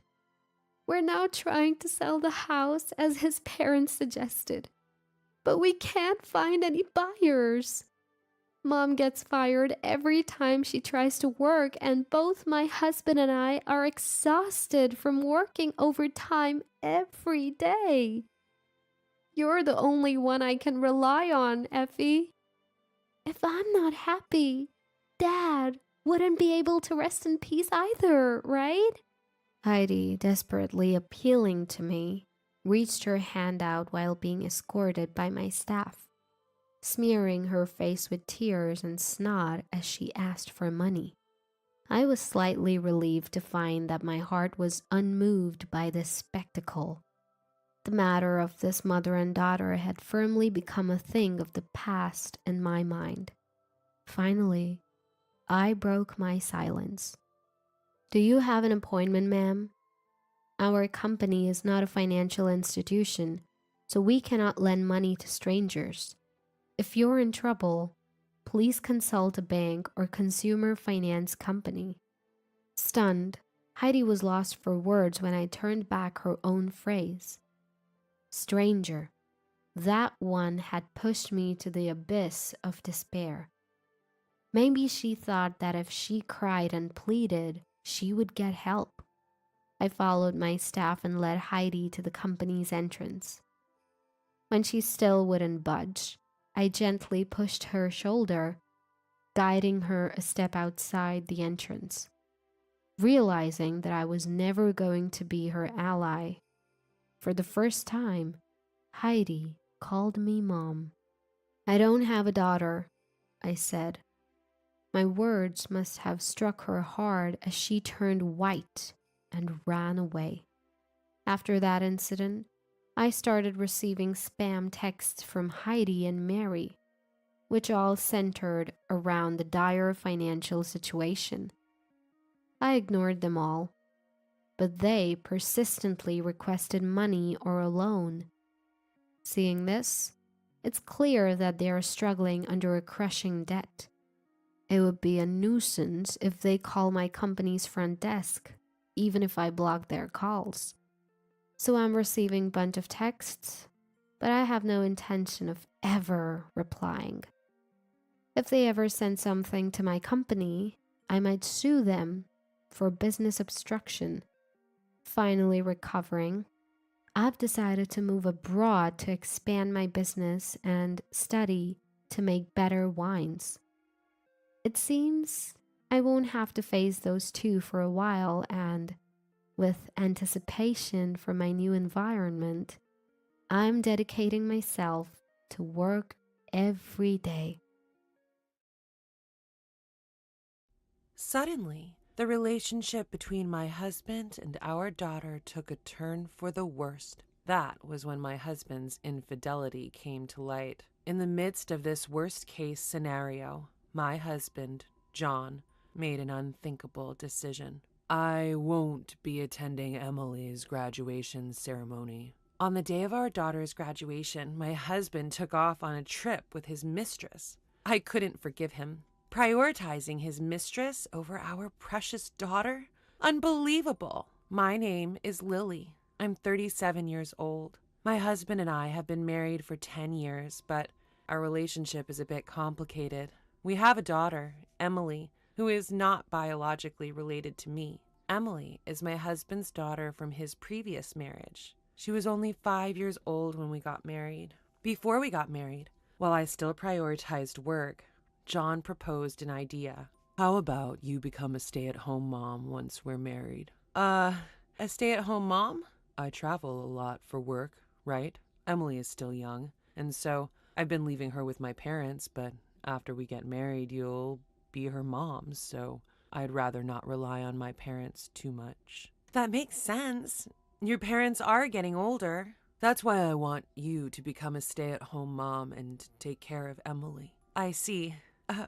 "We're now trying to sell the house as his parents suggested, but we can't find any buyers. Mom gets fired every time she tries to work, and both my husband and I are exhausted from working overtime every day. You're the only one I can rely on, Effie. If I'm not happy, Dad wouldn't be able to rest in peace either, right?" Heidi, desperately appealing to me, reached her hand out while being escorted by my staff, smearing her face with tears and snot as she asked for money. I was slightly relieved to find that my heart was unmoved by this spectacle. The matter of this mother and daughter had firmly become a thing of the past in my mind. Finally, I broke my silence. "Do you have an appointment, ma'am? Our company is not a financial institution, so we cannot lend money to strangers. If you're in trouble, please consult a bank or consumer finance company." Stunned, Heidi was lost for words when I turned back her own phrase. Stranger. That one had pushed me to the abyss of despair. Maybe she thought that if she cried and pleaded, she would get help. I followed my staff and led Heidi to the company's entrance. When she still wouldn't budge, I gently pushed her shoulder, guiding her a step outside the entrance. Realizing that I was never going to be her ally, for the first time, Heidi called me Mom. I don't have a daughter, I said. My words must have struck her hard as she turned white and ran away. After that incident, I started receiving spam texts from Heidi and Mary, which all centered around the dire financial situation. I ignored them all, but they persistently requested money or a loan. Seeing this, it's clear that they are struggling under a crushing debt. It would be a nuisance if they call my company's front desk, even if I block their calls. So I'm receiving a bunch of texts, but I have no intention of ever replying. If they ever send something to my company, I might sue them for business obstruction. Finally recovering, I've decided to move abroad to expand my business and study to make better wines. It seems I won't have to face those two for a while, and with anticipation for my new environment, I'm dedicating myself to work every day. Suddenly, the relationship between my husband and our daughter took a turn for the worst. That was when my husband's infidelity came to light. In the midst of this worst-case scenario, my husband, John, made an unthinkable decision. I won't be attending Emily's graduation ceremony. On the day of our daughter's graduation, my husband took off on a trip with his mistress. I couldn't forgive him. Prioritizing his mistress over our precious daughter? Unbelievable. My name is Lily. I'm 37 years old. My husband and I have been married for 10 years, but our relationship is a bit complicated. We have a daughter, Emily, who is not biologically related to me. Emily is my husband's daughter from his previous marriage. She was only 5 years old when we got married. Before we got married, while I still prioritized work, John proposed an idea. How about you become a stay-at-home mom once we're married? A stay-at-home mom? I travel a lot for work, right? Emily is still young, and so I've been leaving her with my parents, but after we get married, you'll be her mom, so I'd rather not rely on my parents too much. That makes sense. Your parents are getting older. That's why I want you to become a stay-at-home mom and take care of Emily. I see.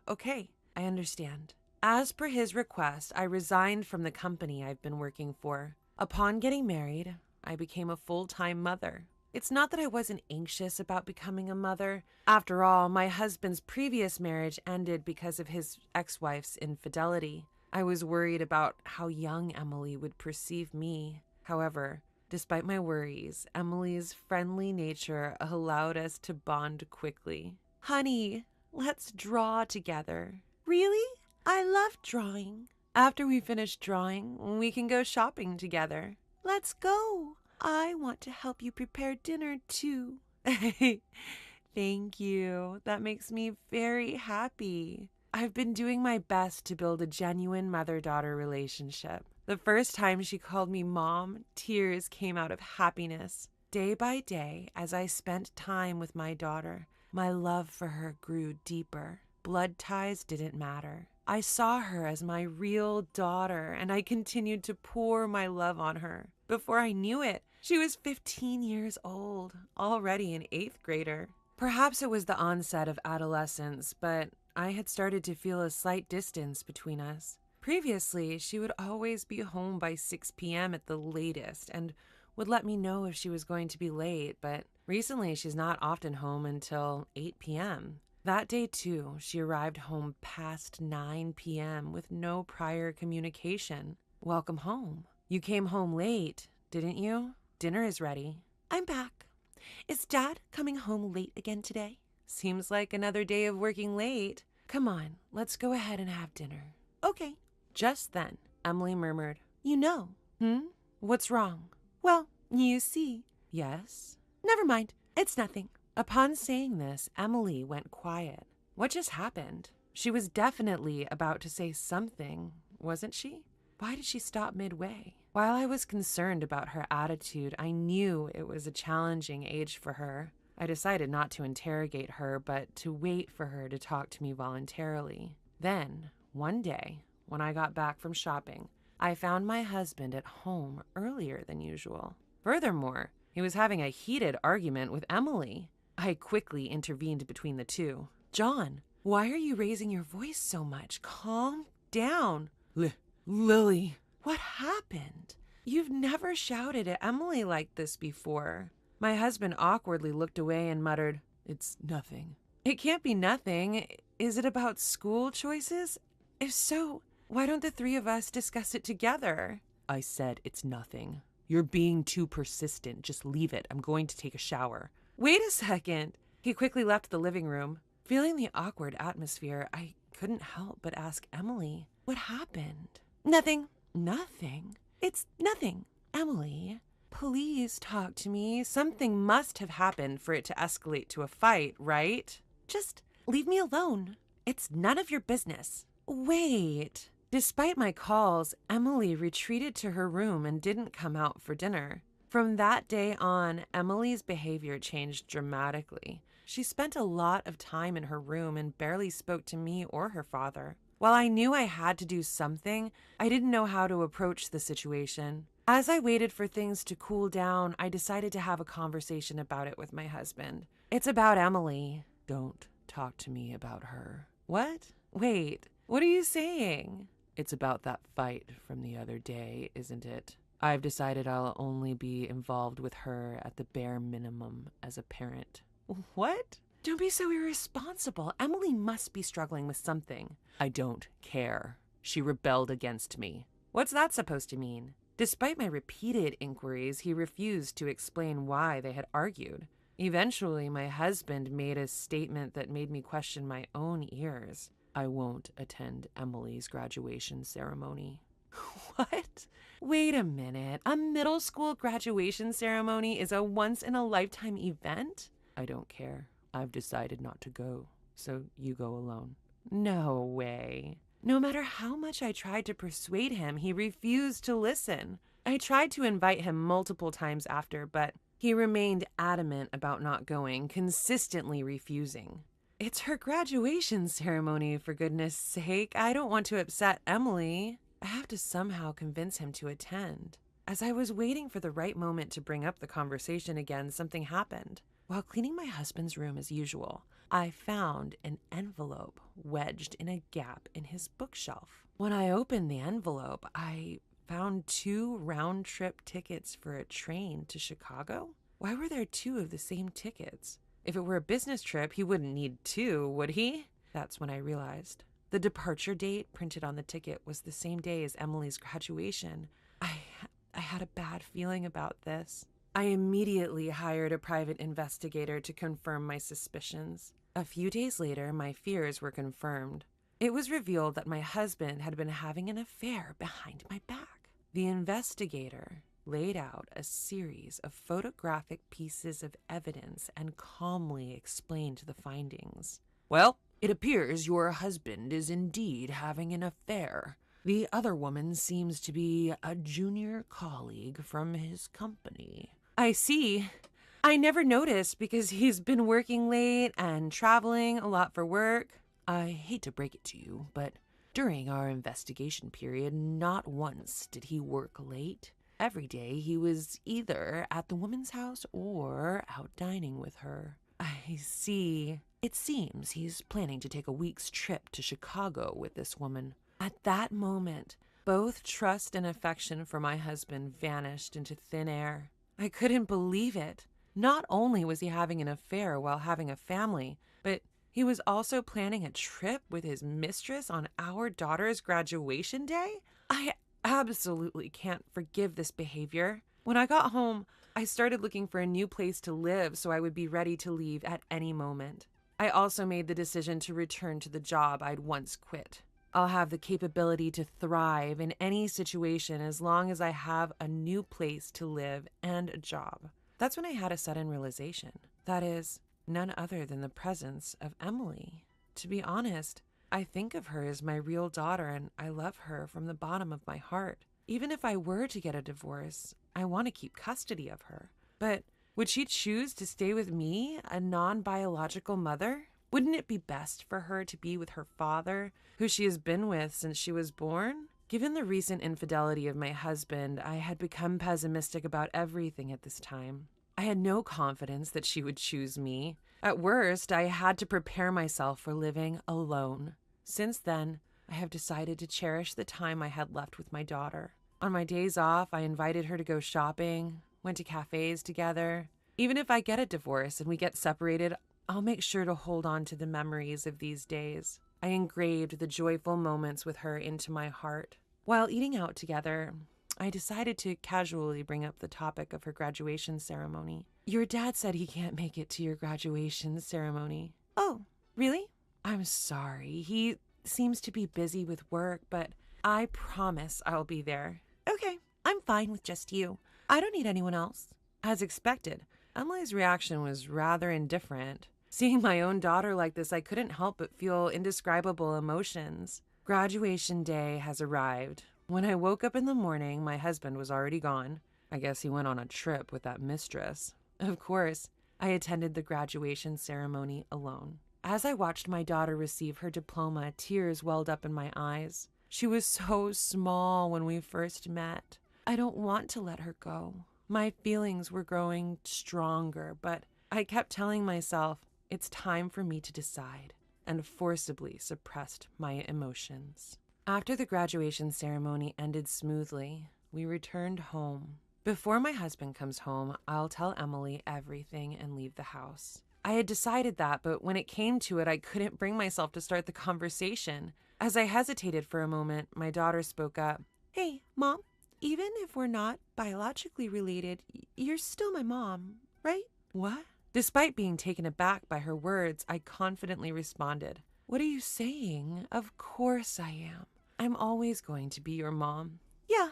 Okay, I understand. As per his request, I resigned from the company I've been working for. Upon getting married, I became a full-time mother. It's not that I wasn't anxious about becoming a mother. After all, my husband's previous marriage ended because of his ex-wife's infidelity. I was worried about how young Emily would perceive me. However, despite my worries, Emily's friendly nature allowed us to bond quickly. Honey, let's draw together. Really? I love drawing. After we finish drawing, we can go shopping together. Let's go. I want to help you prepare dinner too. Thank you. That makes me very happy. I've been doing my best to build a genuine mother-daughter relationship. The first time she called me mom, tears came out of happiness. Day by day, as I spent time with my daughter, my love for her grew deeper. Blood ties didn't matter. I saw her as my real daughter, and I continued to pour my love on her. Before I knew it, she was 15 years old, already an 8th grader. Perhaps it was the onset of adolescence, but I had started to feel a slight distance between us. Previously, she would always be home by 6 p.m. at the latest and would let me know if she was going to be late, but recently she's not often home until 8 p.m. That day, too, she arrived home past 9 p.m. with no prior communication. Welcome home. You came home late, didn't you? Dinner is ready. I'm back. Is Dad coming home late again today? Seems like another day of working late. Come on, let's go ahead and have dinner. Okay. Just then, Emily murmured, "You know." What's wrong? Well, you see. Yes? Never mind. It's nothing. Upon saying this, Emily went quiet. What just happened? She was definitely about to say something, wasn't she? Why did she stop midway? While I was concerned about her attitude, I knew it was a challenging age for her. I decided not to interrogate her, but to wait for her to talk to me voluntarily. Then, one day, when I got back from shopping, I found my husband at home earlier than usual. Furthermore, he was having a heated argument with Emily. I quickly intervened between the two. "John, why are you raising your voice so much? Calm down." Lily, what happened? You've never shouted at Emily like this before." My husband awkwardly looked away and muttered, "It's nothing." "It can't be nothing. Is it about school choices? If so, why don't the three of us discuss it together?" I said it's nothing. "You're being too persistent. Just leave it. I'm going to take a shower." "Wait a second." He quickly left the living room. Feeling the awkward atmosphere, I couldn't help but ask Emily, "What happened?" "Nothing." "Nothing? It's nothing. Emily, please talk to me. Something must have happened for it to escalate to a fight, right? Just leave me alone. It's none of your business." "Wait." Despite my calls, Emily retreated to her room and didn't come out for dinner. From that day on, Emily's behavior changed dramatically. She spent a lot of time in her room and barely spoke to me or her father. While I knew I had to do something, I didn't know how to approach the situation. As I waited for things to cool down, I decided to have a conversation about it with my husband. "It's about Emily." "Don't talk to me about her." "What? Wait, what are you saying?" "It's about that fight from the other day, isn't it? I've decided I'll only be involved with her at the bare minimum as a parent." "What? Don't be so irresponsible. Emily must be struggling with something." "I don't care. She rebelled against me." "What's that supposed to mean?" Despite my repeated inquiries, he refused to explain why they had argued. Eventually, my husband made a statement that made me question my own ears. "I won't attend Emily's graduation ceremony." What? Wait a minute. A middle school graduation ceremony is a once-in-a-lifetime event? "I don't care. I've decided not to go, so you go alone." No way. No matter how much I tried to persuade him, he refused to listen. I tried to invite him multiple times after, but he remained adamant about not going, consistently refusing. "It's her graduation ceremony, for goodness sake. I don't want to upset Emily. I have to somehow convince him to attend." As I was waiting for the right moment to bring up the conversation again, something happened. While cleaning my husband's room as usual, I found an envelope wedged in a gap in his bookshelf. When I opened the envelope, I found 2 round-trip tickets for a train to Chicago. Why were there 2 of the same tickets? If it were a business trip, he wouldn't need 2, would he? That's when I realized. The departure date printed on the ticket was the same day as Emily's graduation. I had a bad feeling about this. I immediately hired a private investigator to confirm my suspicions. A few days later, my fears were confirmed. It was revealed that my husband had been having an affair behind my back. The investigator laid out a series of photographic pieces of evidence and calmly explained the findings. "Well, it appears your husband is indeed having an affair. The other woman seems to be a junior colleague from his company." "I see. I never noticed because he's been working late and traveling a lot for work." "I hate to break it to you, but during our investigation period, not once did he work late. Every day he was either at the woman's house or out dining with her." "I see. It seems he's planning to take a week's trip to Chicago with this woman." At that moment, both trust and affection for my husband vanished into thin air. I couldn't believe it. Not only was he having an affair while having a family, but he was also planning a trip with his mistress on our daughter's graduation day? I absolutely can't forgive this behavior. When I got home, I started looking for a new place to live so I would be ready to leave at any moment. I also made the decision to return to the job I'd once quit. I'll have the capability to thrive in any situation as long as I have a new place to live and a job. That's when I had a sudden realization. That is, none other than the presence of Emily. To be honest, I think of her as my real daughter and I love her from the bottom of my heart. Even if I were to get a divorce, I want to keep custody of her. But would she choose to stay with me, a non-biological mother? Wouldn't it be best for her to be with her father, who she has been with since she was born? Given the recent infidelity of my husband, I had become pessimistic about everything at this time. I had no confidence that she would choose me. At worst, I had to prepare myself for living alone. Since then, I have decided to cherish the time I had left with my daughter. On my days off, I invited her to go shopping, went to cafes together. Even if I get a divorce and we get separated, I'll make sure to hold on to the memories of these days. I engraved the joyful moments with her into my heart. While eating out together, I decided to casually bring up the topic of her graduation ceremony. Your dad said he can't make it to your graduation ceremony. Oh, really? I'm sorry. He seems to be busy with work, but I promise I'll be there. Okay, I'm fine with just you. I don't need anyone else. As expected, Emily's reaction was rather indifferent. Seeing my own daughter like this, I couldn't help but feel indescribable emotions. Graduation day has arrived. When I woke up in the morning, my husband was already gone. I guess he went on a trip with that mistress. Of course, I attended the graduation ceremony alone. As I watched my daughter receive her diploma, tears welled up in my eyes. She was so small when we first met. I don't want to let her go. My feelings were growing stronger, but I kept telling myself, it's time for me to decide, and forcibly suppressed my emotions. After the graduation ceremony ended smoothly, we returned home. Before my husband comes home, I'll tell Emily everything and leave the house. I had decided that, but when it came to it, I couldn't bring myself to start the conversation. As I hesitated for a moment, my daughter spoke up. Hey, Mom, even if we're not biologically related, you're still my mom, right? What? Despite being taken aback by her words, I confidently responded, What are you saying? Of course I am. I'm always going to be your mom. Yeah,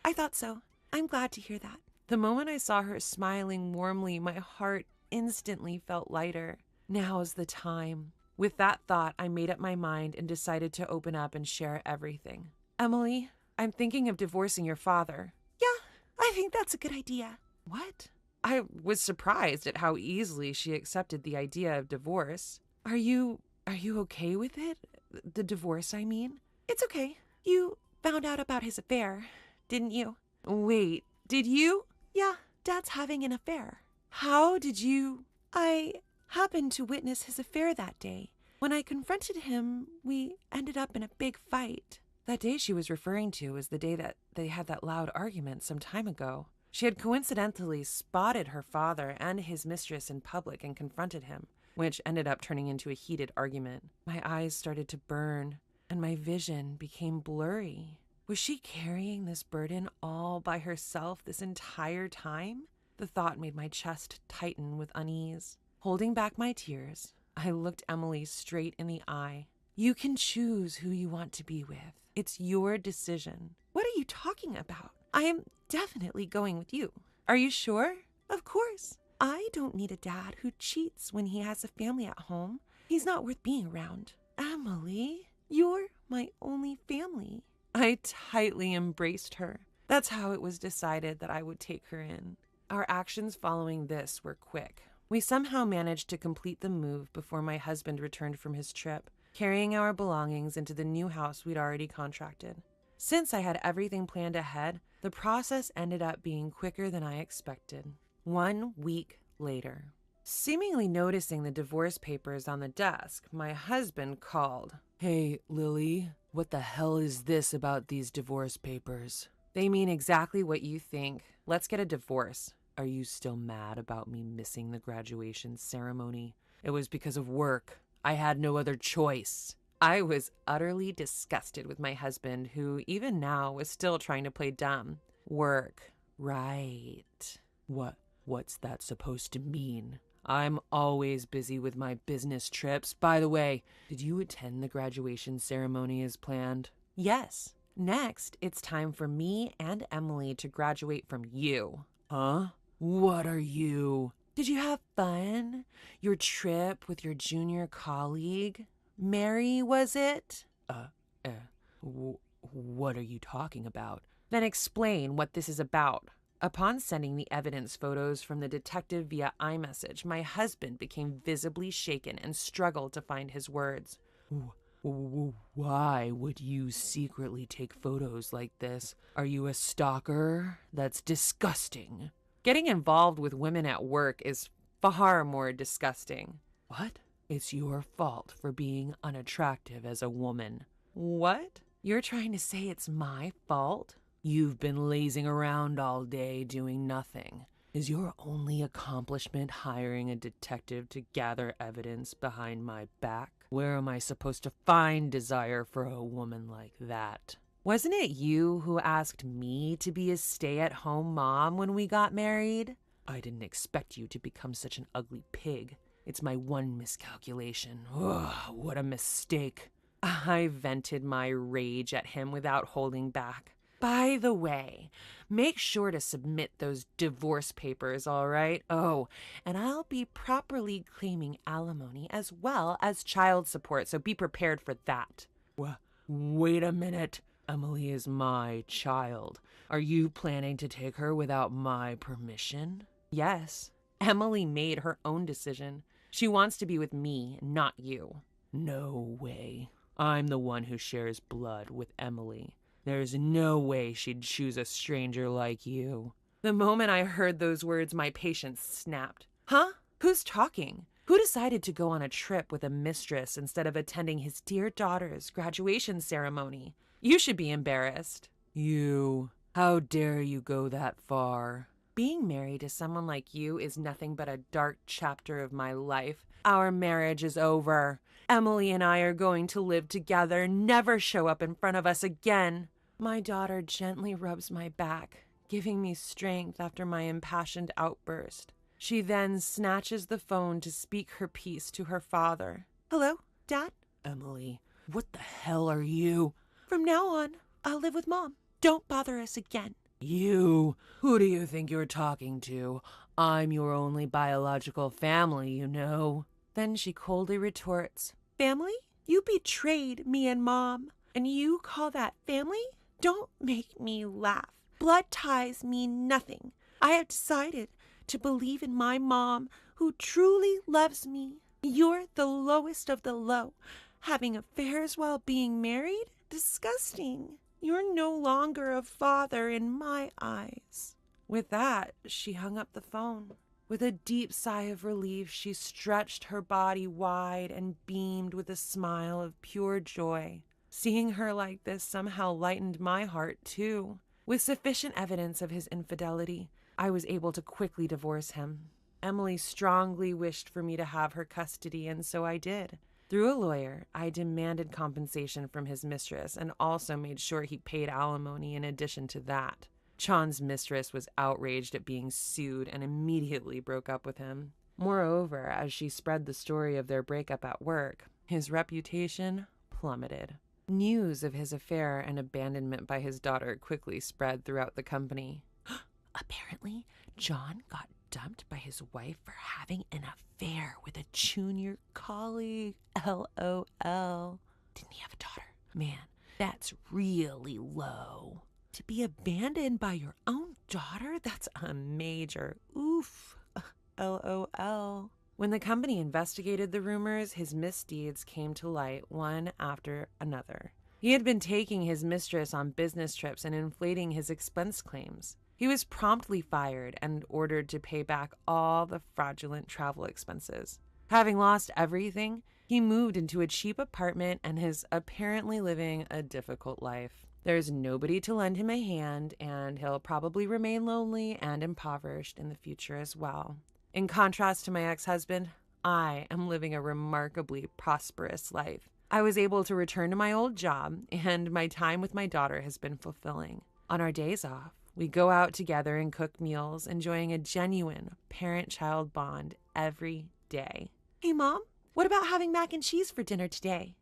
I thought so. I'm glad to hear that. The moment I saw her smiling warmly, my heart instantly felt lighter. Now's the time. With that thought, I made up my mind and decided to open up and share everything. Emily, I'm thinking of divorcing your father. Yeah, I think that's a good idea. What? I was surprised at how easily she accepted the idea of divorce. Are you okay with it? The divorce, I mean? It's okay. You found out about his affair, didn't you? Wait, did you? Yeah, Dad's having an affair. How did you? I happened to witness his affair that day. When I confronted him, we ended up in a big fight. That day she was referring to was the day that they had that loud argument some time ago. She had coincidentally spotted her father and his mistress in public and confronted him, which ended up turning into a heated argument. My eyes started to burn, and my vision became blurry. Was she carrying this burden all by herself this entire time? The thought made my chest tighten with unease. Holding back my tears, I looked Emily straight in the eye. You can choose who you want to be with. It's your decision. What are you talking about? I am definitely going with you. Are you sure? Of course. I don't need a dad who cheats when he has a family at home. He's not worth being around. Emily, you're my only family. I tightly embraced her. That's how it was decided that I would take her in. Our actions following this were quick. We somehow managed to complete the move before my husband returned from his trip, carrying our belongings into the new house we'd already contracted. Since I had everything planned ahead, the process ended up being quicker than I expected. 1 week later, seemingly noticing the divorce papers on the desk, my husband called. Hey, Lily, what the hell is this about these divorce papers? They mean exactly what you think. Let's get a divorce. Are you still mad about me missing the graduation ceremony? It was because of work. I had no other choice. I was utterly disgusted with my husband, who even now was still trying to play dumb. Work. Right. What's that supposed to mean? I'm always busy with my business trips. By the way, did you attend the graduation ceremony as planned? Yes. Next, it's time for me and Emily to graduate from you. Huh? What are you? Did you have fun? Your trip with your junior colleague? Mary, was it? What are you talking about? Then explain what this is about. Upon sending the evidence photos from the detective via iMessage, my husband became visibly shaken and struggled to find his words. Why would you secretly take photos like this? Are you a stalker? That's disgusting. Getting involved with women at work is far more disgusting. What? It's your fault for being unattractive as a woman. What? You're trying to say it's my fault? You've been lazing around all day doing nothing. Is your only accomplishment hiring a detective to gather evidence behind my back? Where am I supposed to find desire for a woman like that? Wasn't it you who asked me to be a stay-at-home mom when we got married? I didn't expect you to become such an ugly pig. It's my one miscalculation. Ugh, what a mistake. I vented my rage at him without holding back. By the way, make sure to submit those divorce papers, all right? Oh, and I'll be properly claiming alimony as well as child support, so be prepared for that. Wait a minute. Emily is my child. Are you planning to take her without my permission? Yes. Emily made her own decision. She wants to be with me, not you. No way. I'm the one who shares blood with Emily. There's no way she'd choose a stranger like you. The moment I heard those words, my patience snapped. Huh? Who's talking? Who decided to go on a trip with a mistress instead of attending his dear daughter's graduation ceremony? You should be embarrassed. You. How dare you go that far? Being married to someone like you is nothing but a dark chapter of my life. Our marriage is over. Emily and I are going to live together, never show up in front of us again. My daughter gently rubs my back, giving me strength after my impassioned outburst. She then snatches the phone to speak her piece to her father. Hello, Dad? Emily, what the hell are you? From now on, I'll live with Mom. Don't bother us again. You? Who do you think you're talking to? I'm your only biological family, you know. Then she coldly retorts, Family? You betrayed me and Mom, and you call that family? Don't make me laugh. Blood ties mean nothing. I have decided to believe in my mom, who truly loves me. You're the lowest of the low. Having affairs while being married? Disgusting. You're no longer a father in my eyes. With that, she hung up the phone. With a deep sigh of relief, she stretched her body wide and beamed with a smile of pure joy. Seeing her like this somehow lightened my heart, too. With sufficient evidence of his infidelity, I was able to quickly divorce him. Emily strongly wished for me to have her custody, and so I did. Through a lawyer, I demanded compensation from his mistress and also made sure he paid alimony in addition to that. Chan's mistress was outraged at being sued and immediately broke up with him. Moreover, as she spread the story of their breakup at work, his reputation plummeted. News of his affair and abandonment by his daughter quickly spread throughout the company. Apparently, John got dumped by his wife for having an affair with a junior colleague. LOL. Didn't he have a daughter? Man, that's really low. To be abandoned by your own daughter? That's a major oof. LOL. When the company investigated the rumors, his misdeeds came to light one after another. He had been taking his mistress on business trips and inflating his expense claims. He was promptly fired and ordered to pay back all the fraudulent travel expenses. Having lost everything, he moved into a cheap apartment and is apparently living a difficult life. There's nobody to lend him a hand, and he'll probably remain lonely and impoverished in the future as well. In contrast to my ex-husband, I am living a remarkably prosperous life. I was able to return to my old job, and my time with my daughter has been fulfilling. On our days off, we go out together and cook meals, enjoying a genuine parent-child bond every day. Hey, Mom, what about having mac and cheese for dinner today?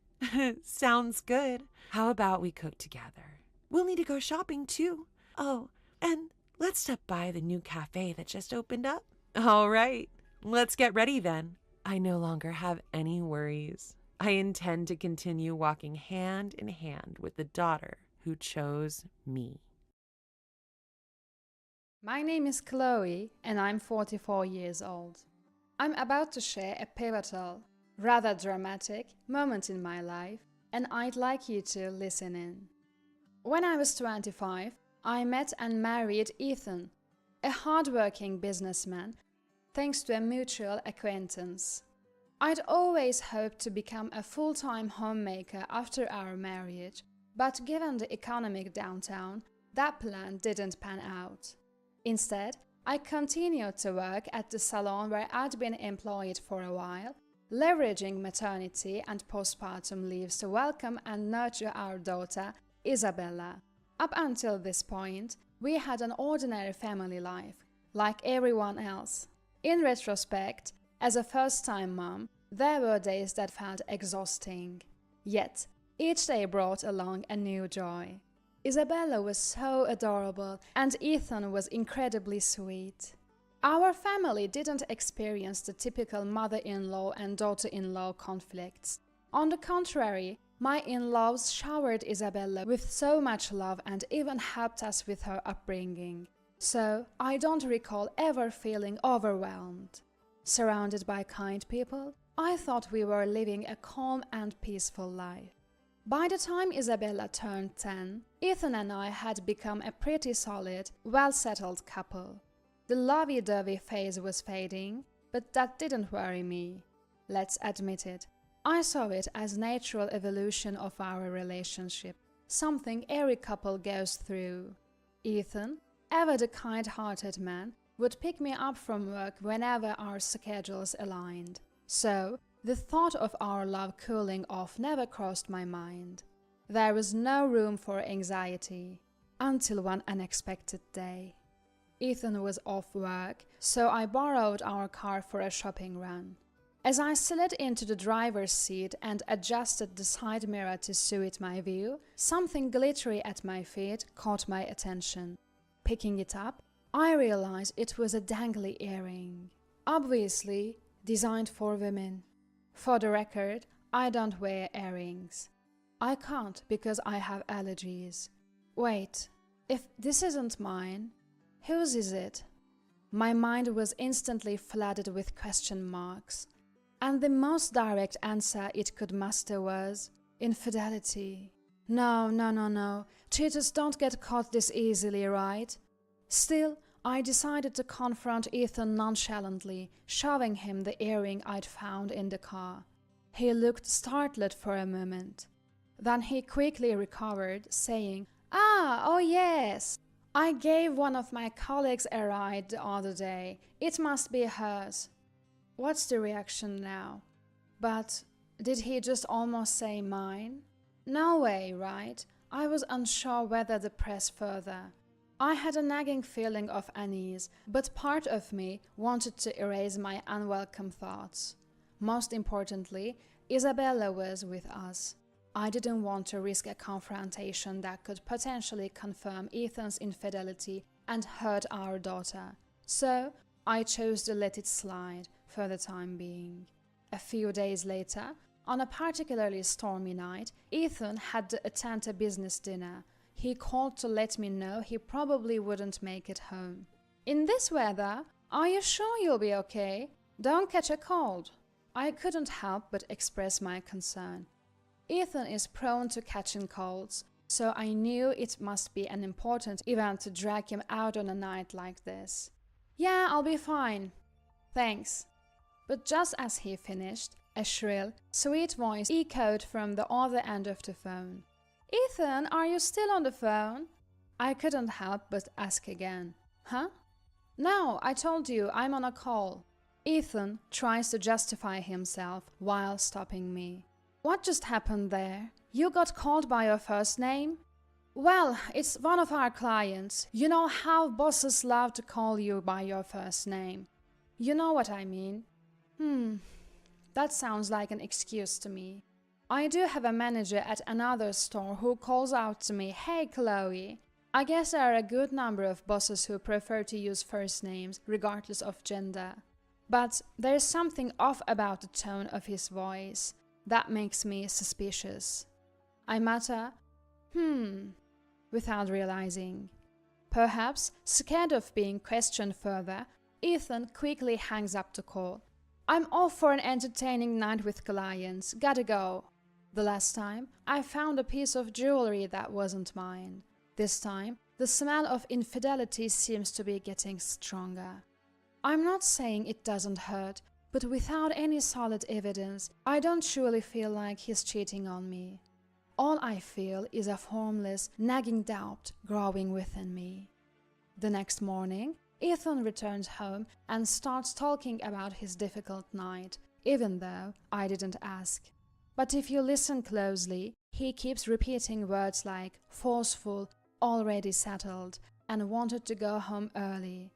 Sounds good. How about we cook together? We'll need to go shopping too. Oh, and let's stop by the new cafe that just opened up. All right, let's get ready then. I no longer have any worries. I intend to continue walking hand in hand with the daughter who chose me. My name is Chloe, and I'm 44 years old. I'm about to share a pivotal, rather dramatic moment in my life, and I'd like you to listen in. When I was 25, I met and married Ethan, a hardworking businessman, thanks to a mutual acquaintance. I'd always hoped to become a full-time homemaker after our marriage, but given the economic downturn, that plan didn't pan out. Instead, I continued to work at the salon where I'd been employed for a while, leveraging maternity and postpartum leaves to welcome and nurture our daughter, Isabella. Up until this point, we had an ordinary family life, like everyone else. In retrospect, as a first-time mom, there were days that felt exhausting. Yet, each day brought along a new joy. Isabella was so adorable, and Ethan was incredibly sweet. Our family didn't experience the typical mother-in-law and daughter-in-law conflicts. On the contrary, my in-laws showered Isabella with so much love and even helped us with her upbringing. So, I don't recall ever feeling overwhelmed. Surrounded by kind people, I thought we were living a calm and peaceful life. By the time Isabella turned 10, Ethan and I had become a pretty solid, well-settled couple. The lovey-dovey phase was fading, but that didn't worry me. Let's admit it. I saw it as natural evolution of our relationship, something every couple goes through. Ethan, ever the kind-hearted man, would pick me up from work whenever our schedules aligned. So, the thought of our love cooling off never crossed my mind. There was no room for anxiety, until one unexpected day. Ethan was off work, so I borrowed our car for a shopping run. As I slid into the driver's seat and adjusted the side mirror to suit my view, something glittery at my feet caught my attention. Picking it up, I realized it was a dangly earring. Obviously, designed for women. For the record, I don't wear earrings. I can't because I have allergies. Wait, if this isn't mine, whose is it? My mind was instantly flooded with question marks. And the most direct answer it could muster was infidelity. No. Cheaters don't get caught this easily, right? Still, I decided to confront Ethan nonchalantly, showing him the earring I'd found in the car. He looked startled for a moment. Then he quickly recovered, saying, oh yes, I gave one of my colleagues a ride the other day. It must be hers. What's the reaction now? But did he just almost say mine? No way, right? I was unsure whether to press further. I had a nagging feeling of unease, but part of me wanted to erase my unwelcome thoughts. Most importantly, Isabella was with us. I didn't want to risk a confrontation that could potentially confirm Ethan's infidelity and hurt our daughter. So, I chose to let it slide for the time being. A few days later, on a particularly stormy night, Ethan had to attend a business dinner. He called to let me know he probably wouldn't make it home. In this weather, are you sure you'll be okay? Don't catch a cold. I couldn't help but express my concern. Ethan is prone to catching colds, so I knew it must be an important event to drag him out on a night like this. Yeah, I'll be fine. Thanks. But just as he finished, a shrill, sweet voice echoed from the other end of the phone. Ethan, are you still on the phone? I couldn't help but ask again. Huh? No, I told you I'm on a call. Ethan tries to justify himself while stopping me. What just happened there? You got called by your first name? Well, it's one of our clients. You know how bosses love to call you by your first name. You know what I mean. That sounds like an excuse to me. I do have a manager at another store who calls out to me, "Hey Chloe." I guess there are a good number of bosses who prefer to use first names, regardless of gender. But there's something off about the tone of his voice that makes me suspicious. I mutter, without realizing. Perhaps, scared of being questioned further, Ethan quickly hangs up the call. "I'm off for an entertaining night with clients. Gotta go." The last time, I found a piece of jewelry that wasn't mine. This time, the smell of infidelity seems to be getting stronger. I'm not saying it doesn't hurt, but without any solid evidence, I don't truly feel like he's cheating on me. All I feel is a formless, nagging doubt growing within me. The next morning, Ethan returns home and starts talking about his difficult night, even though I didn't ask. But if you listen closely, he keeps repeating words like forceful, already settled, and wanted to go home early.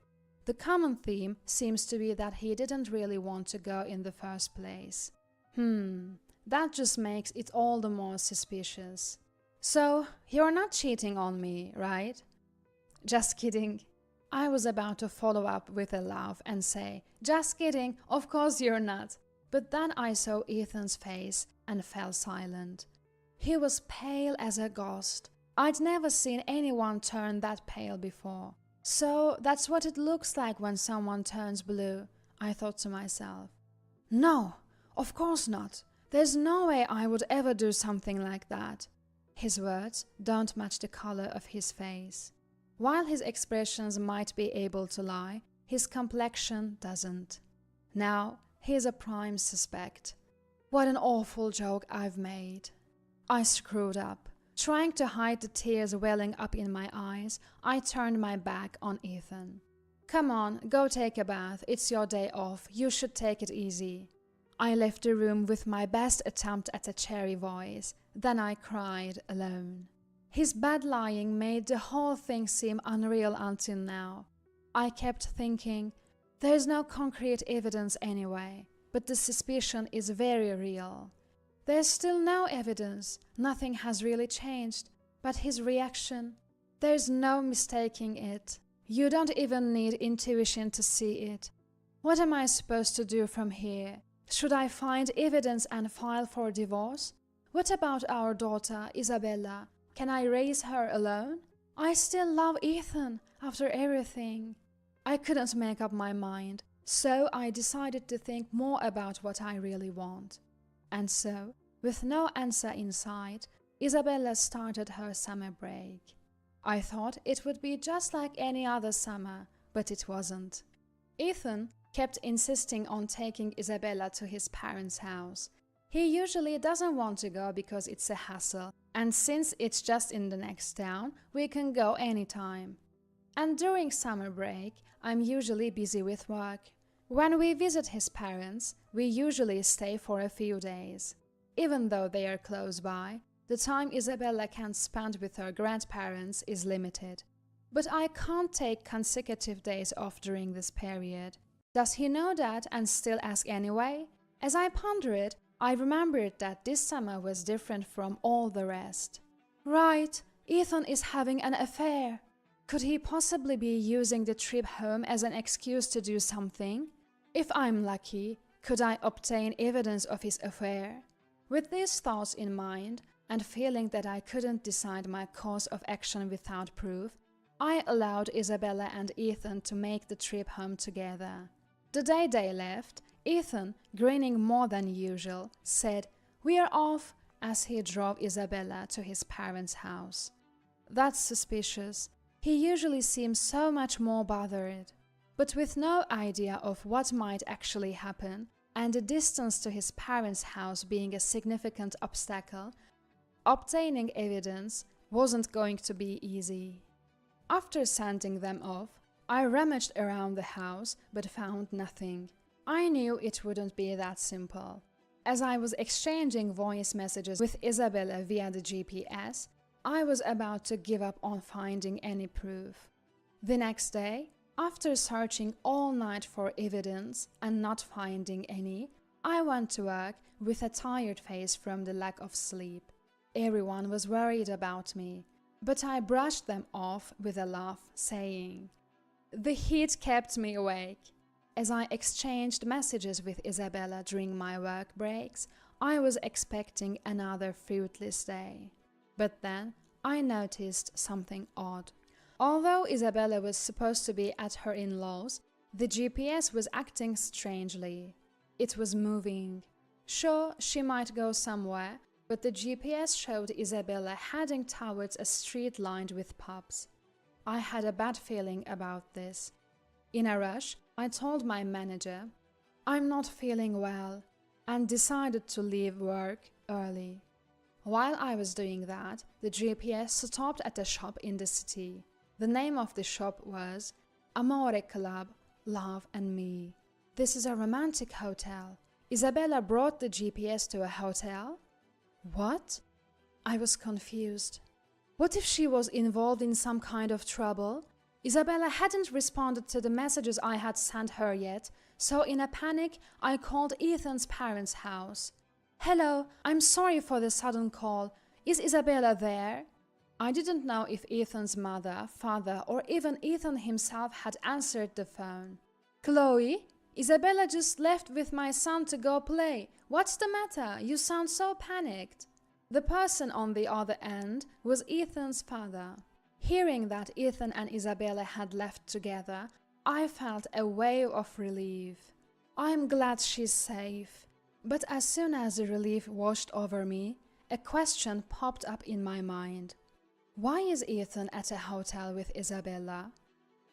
The common theme seems to be that he didn't really want to go in the first place. That just makes it all the more suspicious. "So, you're not cheating on me, right?" Just kidding. I was about to follow up with a laugh and say, "Just kidding, of course you're not." But then I saw Ethan's face and fell silent. He was pale as a ghost. I'd never seen anyone turn that pale before. So that's what it looks like when someone turns blue, I thought to myself. No, of course not. There's no way I would ever do something like that. His words don't match the color of his face. While his expressions might be able to lie, his complexion doesn't. Now, he's a prime suspect. What an awful joke I've made. I screwed up. Trying to hide the tears welling up in my eyes, I turned my back on Ethan. "Come on, go take a bath. It's your day off. You should take it easy." I left the room with my best attempt at a cheery voice. Then I cried alone. His bad lying made the whole thing seem unreal until now. I kept thinking, there's no concrete evidence anyway, but the suspicion is very real. There's still no evidence, nothing has really changed, but his reaction, there's no mistaking it. You don't even need intuition to see it. What am I supposed to do from here? Should I find evidence and file for divorce? What about our daughter, Isabella? Can I raise her alone? I still love Ethan, after everything. I couldn't make up my mind, so I decided to think more about what I really want. And so, with no answer in sight, Isabella started her summer break. I thought it would be just like any other summer, but it wasn't. Ethan kept insisting on taking Isabella to his parents' house. He usually doesn't want to go because it's a hassle, and since it's just in the next town, we can go anytime. And during summer break, I'm usually busy with work. When we visit his parents, we usually stay for a few days. Even though they are close by, the time Isabella can spend with her grandparents is limited. But I can't take consecutive days off during this period. Does he know that and still ask anyway? As I ponder it, I remembered that this summer was different from all the rest. Right, Ethan is having an affair. Could he possibly be using the trip home as an excuse to do something? If I'm lucky, could I obtain evidence of his affair? With these thoughts in mind, and feeling that I couldn't decide my course of action without proof, I allowed Isabella and Ethan to make the trip home together. The day they left, Ethan, grinning more than usual, said, "We're off," as he drove Isabella to his parents' house. That's suspicious. He usually seems so much more bothered. But with no idea of what might actually happen, and the distance to his parents' house being a significant obstacle, obtaining evidence wasn't going to be easy. After sending them off, I rummaged around the house but found nothing. I knew it wouldn't be that simple. As I was exchanging voice messages with Isabella via the GPS, I was about to give up on finding any proof. The next day, After searching all night for evidence and not finding any, I went to work with a tired face from the lack of sleep. Everyone was worried about me, but I brushed them off with a laugh, saying, "The heat kept me awake." As I exchanged messages with Isabella during my work breaks, I was expecting another fruitless day. But then I noticed something odd. Although Isabella was supposed to be at her in-laws, the GPS was acting strangely. It was moving. Sure, she might go somewhere, but the GPS showed Isabella heading towards a street lined with pubs. I had a bad feeling about this. In a rush, I told my manager, "I'm not feeling well," and decided to leave work early. While I was doing that, the GPS stopped at a shop in the city. The name of the shop was Amore Club, Love and Me. This is a romantic hotel. Isabella brought the GPS to a hotel? What? I was confused. What if she was involved in some kind of trouble? Isabella hadn't responded to the messages I had sent her yet, so in a panic, I called Ethan's parents' house. "Hello, I'm sorry for the sudden call. Is Isabella there?" I didn't know if Ethan's mother, father, or even Ethan himself had answered the phone. "Chloe, Isabella just left with my son to go play. What's the matter? You sound so panicked." The person on the other end was Ethan's father. Hearing that Ethan and Isabella had left together, I felt a wave of relief. "I'm glad she's safe." But as soon as the relief washed over me, a question popped up in my mind. Why is Ethan at a hotel with Isabella?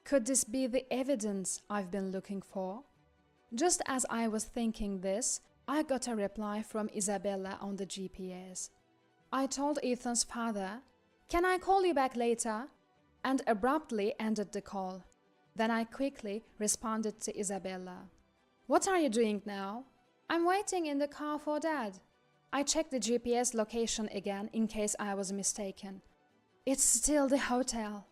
Could this be the evidence I've been looking for? Just as I was thinking this, I got a reply from Isabella on the GPS. I told Ethan's father, "Can I call you back later?" and abruptly ended the call. Then I quickly responded to Isabella. "What are you doing now?" "I'm waiting in the car for Dad." I checked the GPS location again in case I was mistaken. It's still the hotel.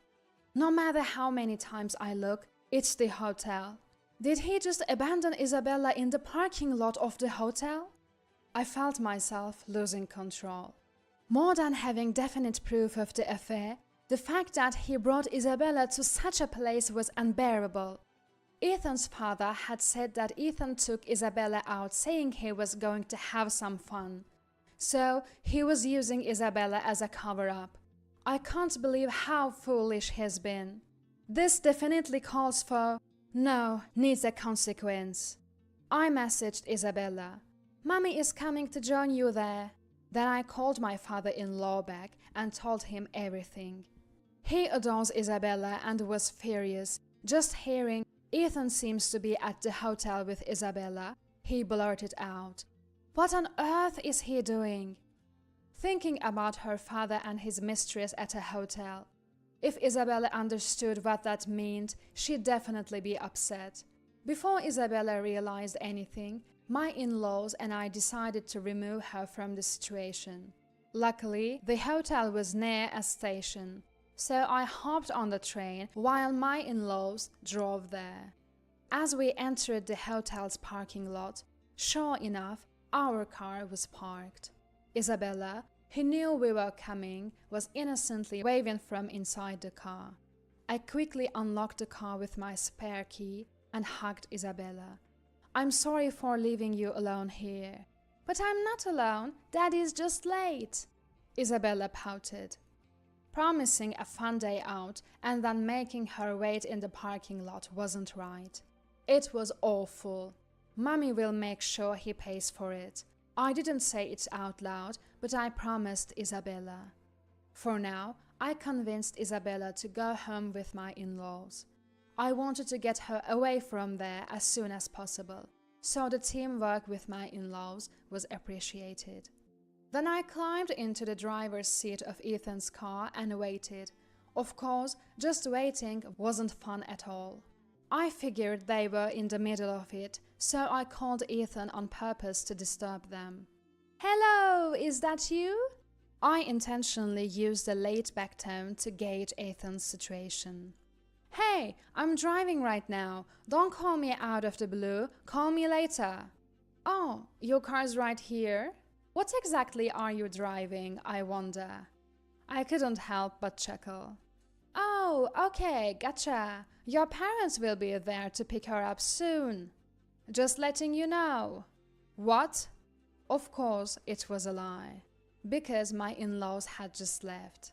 No matter how many times I look, it's the hotel. Did he just abandon Isabella in the parking lot of the hotel? I felt myself losing control. More than having definite proof of the affair, the fact that he brought Isabella to such a place was unbearable. Ethan's father had said that Ethan took Isabella out saying he was going to have some fun. So he was using Isabella as a cover-up. I can't believe how foolish he's been. This definitely calls for, no, needs a consequence. I messaged Isabella. "Mommy is coming to join you there." Then I called my father-in-law back and told him everything. He adores Isabella and was furious. Just hearing Ethan seems to be at the hotel with Isabella, he blurted out, "What on earth is he doing?" Thinking about her father and his mistress at a hotel. If Isabella understood what that meant, she'd definitely be upset. Before Isabella realized anything, my in-laws and I decided to remove her from the situation. Luckily, the hotel was near a station, so I hopped on the train while my in-laws drove there. As we entered the hotel's parking lot, sure enough, our car was parked. Isabella, who knew we were coming, was innocently waving from inside the car. I quickly unlocked the car with my spare key and hugged Isabella. "I'm sorry for leaving you alone here." "But I'm not alone. Daddy's just late." Isabella pouted. Promising a fun day out and then making her wait in the parking lot wasn't right. It was awful. Mommy will make sure he pays for it. I didn't say it out loud, but I promised Isabella. For now, I convinced Isabella to go home with my in-laws. I wanted to get her away from there as soon as possible, so the teamwork with my in-laws was appreciated. Then I climbed into the driver's seat of Ethan's car and waited. Of course, just waiting wasn't fun at all. I figured they were in the middle of it, so I called Ethan on purpose to disturb them. "Hello, is that you?" I intentionally used a laid-back tone to gauge Ethan's situation. Hey, I'm driving right now. Don't call me out of the blue. Call me later. Oh, your car's right here? What exactly are you driving, I wonder? I couldn't help but chuckle. Oh, okay, gotcha. Your parents will be there to pick her up soon. Just letting you know. What? Of course, it was a lie. Because my in-laws had just left.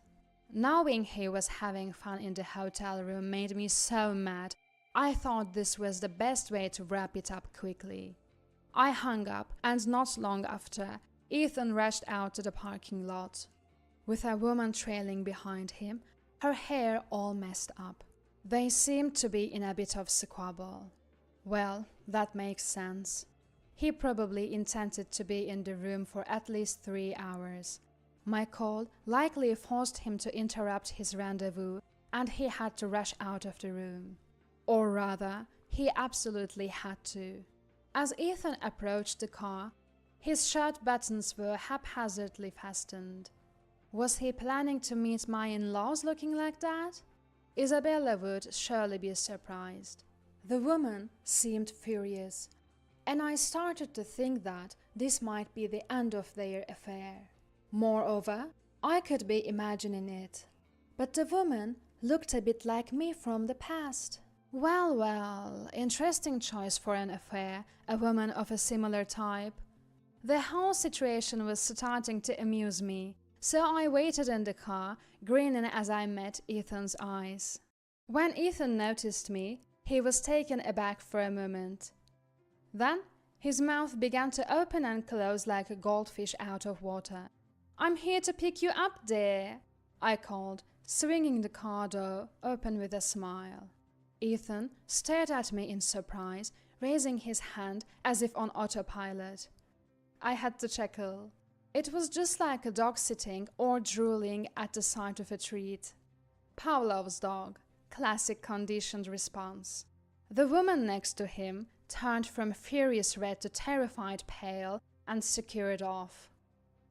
Knowing he was having fun in the hotel room made me so mad. I thought this was the best way to wrap it up quickly. I hung up, and not long after, Ethan rushed out to the parking lot, with a woman trailing behind him, her hair all messed up. They seemed to be in a bit of squabble. Well, that makes sense. He probably intended to be in the room for at least 3 hours. My call likely forced him to interrupt his rendezvous, and he had to rush out of the room. Or rather, he absolutely had to. As Ethan approached the car, his shirt buttons were haphazardly fastened. Was he planning to meet my in-laws looking like that? Isabella would surely be surprised. The woman seemed furious, and I started to think that this might be the end of their affair. Moreover, I could be imagining it. But the woman looked a bit like me from the past. Well, interesting choice for an affair, a woman of a similar type. The whole situation was starting to amuse me, so I waited in the car, grinning as I met Ethan's eyes. When Ethan noticed me, he was taken aback for a moment. Then, his mouth began to open and close like a goldfish out of water. "I'm here to pick you up, dear," I called, swinging the car door open with a smile. Ethan stared at me in surprise, raising his hand as if on autopilot. I had to chuckle. It was just like a dog sitting or drooling at the sight of a treat. Pavlov's dog, classic conditioned response. The woman next to him turned from furious red to terrified pale and scurried off.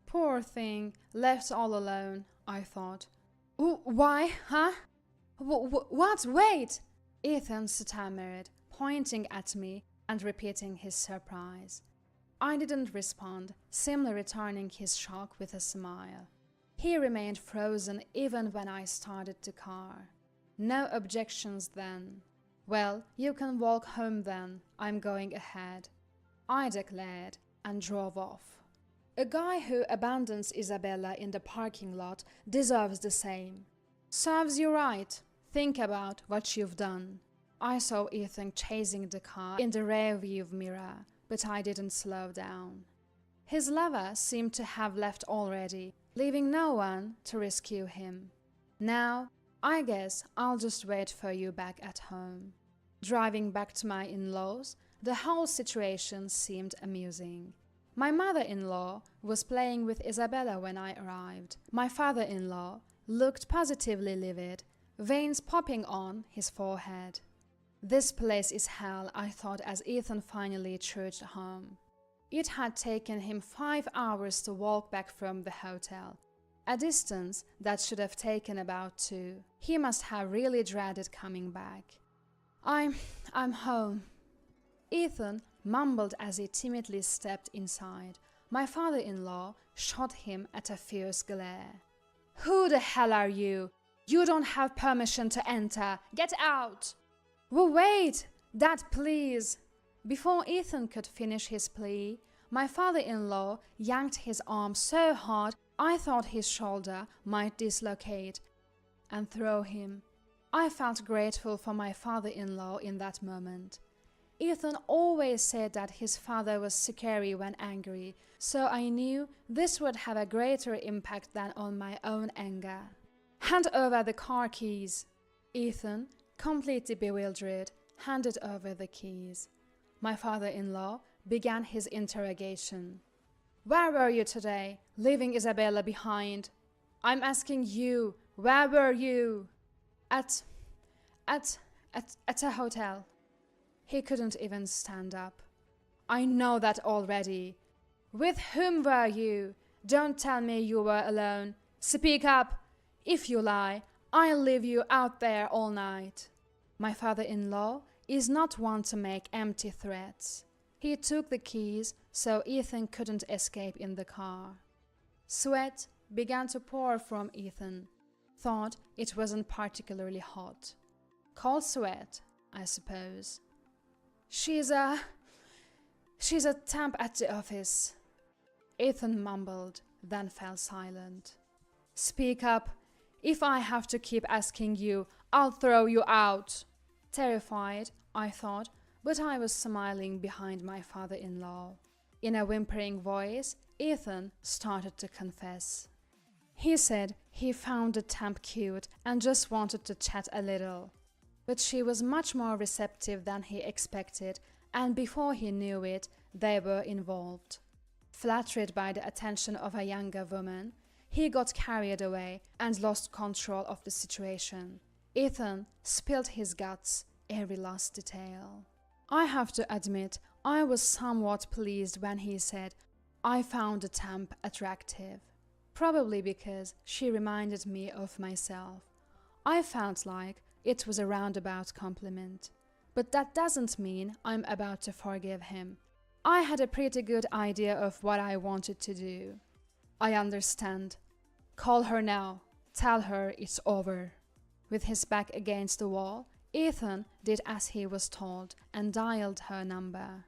Poor thing, left all alone, I thought. Why, huh? What? Wait! Ethan stammered, pointing at me and repeating his surprise. I didn't respond, simply returning his shock with a smile. He remained frozen even when I started the car. No objections then. Well, you can walk home then, I'm going ahead, I declared and drove off. A guy who abandons Isabella in the parking lot deserves the same. Serves you right. Think about what you've done. I saw Ethan chasing the car in the rearview mirror, but I didn't slow down. His lover seemed to have left already, leaving no one to rescue him. Now, I guess I'll just wait for you back at home. Driving back to my in-laws, the whole situation seemed amusing. My mother-in-law was playing with Isabella when I arrived. My father-in-law looked positively livid, veins popping on his forehead. This place is hell, I thought as Ethan finally trudged home. It had taken him 5 hours to walk back from the hotel, a distance that should have taken about 2. He must have really dreaded coming back. I'm home. Ethan mumbled as he timidly stepped inside. My father-in-law shot him at a fierce glare. "Who the hell are you? You don't have permission to enter. Get out!" Wait! Dad, please! Before Ethan could finish his plea, my father-in-law yanked his arm so hard I thought his shoulder might dislocate and throw him. I felt grateful for my father-in-law in that moment. Ethan always said that his father was scary when angry, so I knew this would have a greater impact than on my own anger. "Hand over the car keys." Ethan, completely bewildered, handed over the keys. My father-in-law began his interrogation. "Where were you today, leaving Isabella behind? I'm asking you, where were you?" At a hotel." He couldn't even stand up. "I know that already. With whom were you? Don't tell me you were alone. Speak up. If you lie, I'll leave you out there all night." My father-in-law is not one to make empty threats. He took the keys so Ethan couldn't escape in the car. Sweat began to pour from Ethan. Thought it wasn't particularly hot. Cold sweat, I suppose. She's a temp at the office. Ethan mumbled, then fell silent. Speak up. If I have to keep asking you, I'll throw you out. Terrified, I thought, but I was smiling behind my father-in-law. In a whimpering voice, Ethan started to confess. He said he found the temp cute and just wanted to chat a little. But she was much more receptive than he expected, and before he knew it, they were involved. Flattered by the attention of a younger woman, he got carried away and lost control of the situation. Ethan spilled his guts, every last detail. I have to admit, I was somewhat pleased when he said, I found the temp attractive. Probably because she reminded me of myself. I felt like it was a roundabout compliment. But that doesn't mean I'm about to forgive him. I had a pretty good idea of what I wanted to do. I understand. Call her now. Tell her it's over. With his back against the wall, Ethan did as he was told and dialed her number.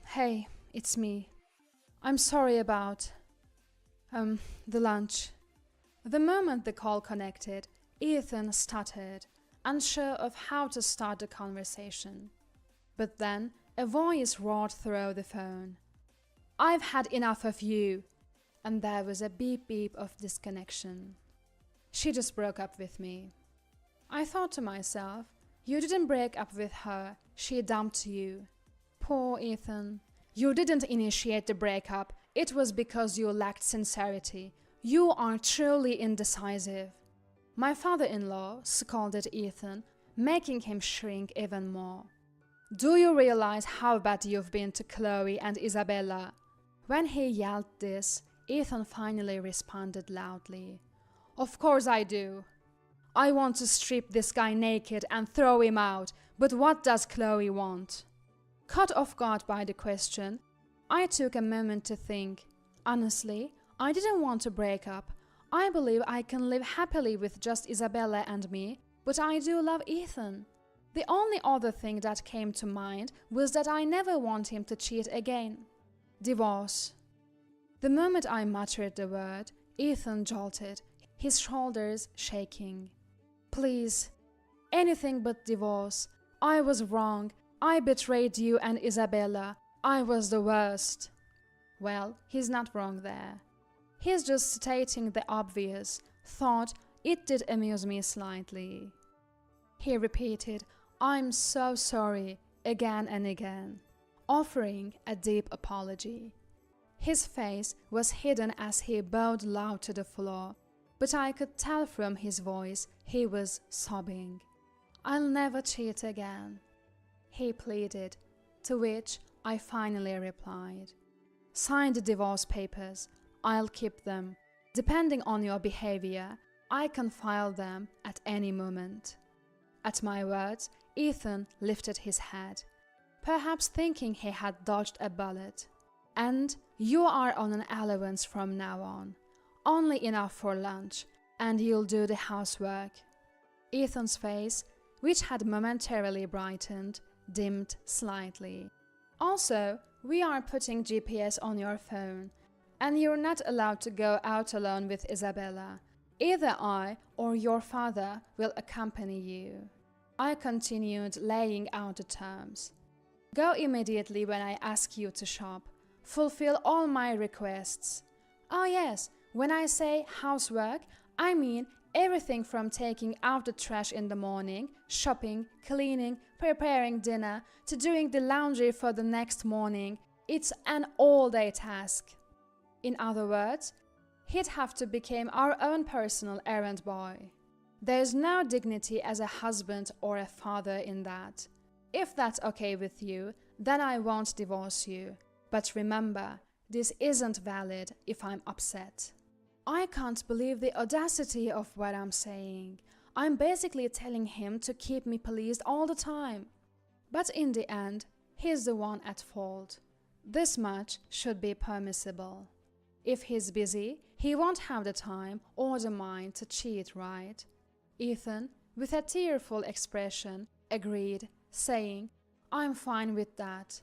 Hey, it's me. I'm sorry about, the lunch. The moment the call connected, Ethan stuttered, unsure of how to start the conversation. But then a voice roared through the phone. I've had enough of you. And there was a beep beep of disconnection. She just broke up with me. I thought to myself, you didn't break up with her, she dumped you. Poor Ethan. You didn't initiate the breakup, it was because you lacked sincerity. You are truly indecisive. My father-in-law scolded Ethan, making him shrink even more. Do you realize how bad you've been to Chloe and Isabella? When he yelled this, Ethan finally responded loudly. Of course I do. I want to strip this guy naked and throw him out, but what does Chloe want? Caught off guard by the question, I took a moment to think. Honestly, I didn't want to break up. I believe I can live happily with just Isabella and me, but I do love Ethan. The only other thing that came to mind was that I never want him to cheat again. Divorce. The moment I muttered the word, Ethan jolted, his shoulders shaking. Please, anything but divorce. I was wrong. I betrayed you and Isabella. I was the worst. Well, he's not wrong there. He's just stating the obvious. Thought it did amuse me slightly. He repeated, I'm so sorry, again and again, offering a deep apology. His face was hidden as he bowed low to the floor, but I could tell from his voice he was sobbing. I'll never cheat again, he pleaded, to which I finally replied. Sign the divorce papers. I'll keep them. Depending on your behavior, I can file them at any moment. At my words, Ethan lifted his head, perhaps thinking he had dodged a bullet. And you are on an allowance from now on. Only enough for lunch, and you'll do the housework. Ethan's face, which had momentarily brightened, dimmed slightly. Also, we are putting GPS on your phone, and you're not allowed to go out alone with Isabella. Either I or your father will accompany you. I continued laying out the terms. Go immediately when I ask you to shop. Fulfill all my requests. Oh yes, when I say housework, I mean everything from taking out the trash in the morning, shopping, cleaning, preparing dinner, to doing the laundry for the next morning. It's an all-day task. In other words, he'd have to become our own personal errand boy. There's no dignity as a husband or a father in that. If that's okay with you, then I won't divorce you. But remember, this isn't valid if I'm upset. I can't believe the audacity of what I'm saying. I'm basically telling him to keep me pleased all the time. But in the end, he's the one at fault. This much should be permissible. If he's busy, he won't have the time or the mind to cheat, right? Ethan, with a tearful expression, agreed, saying, "I'm fine with that."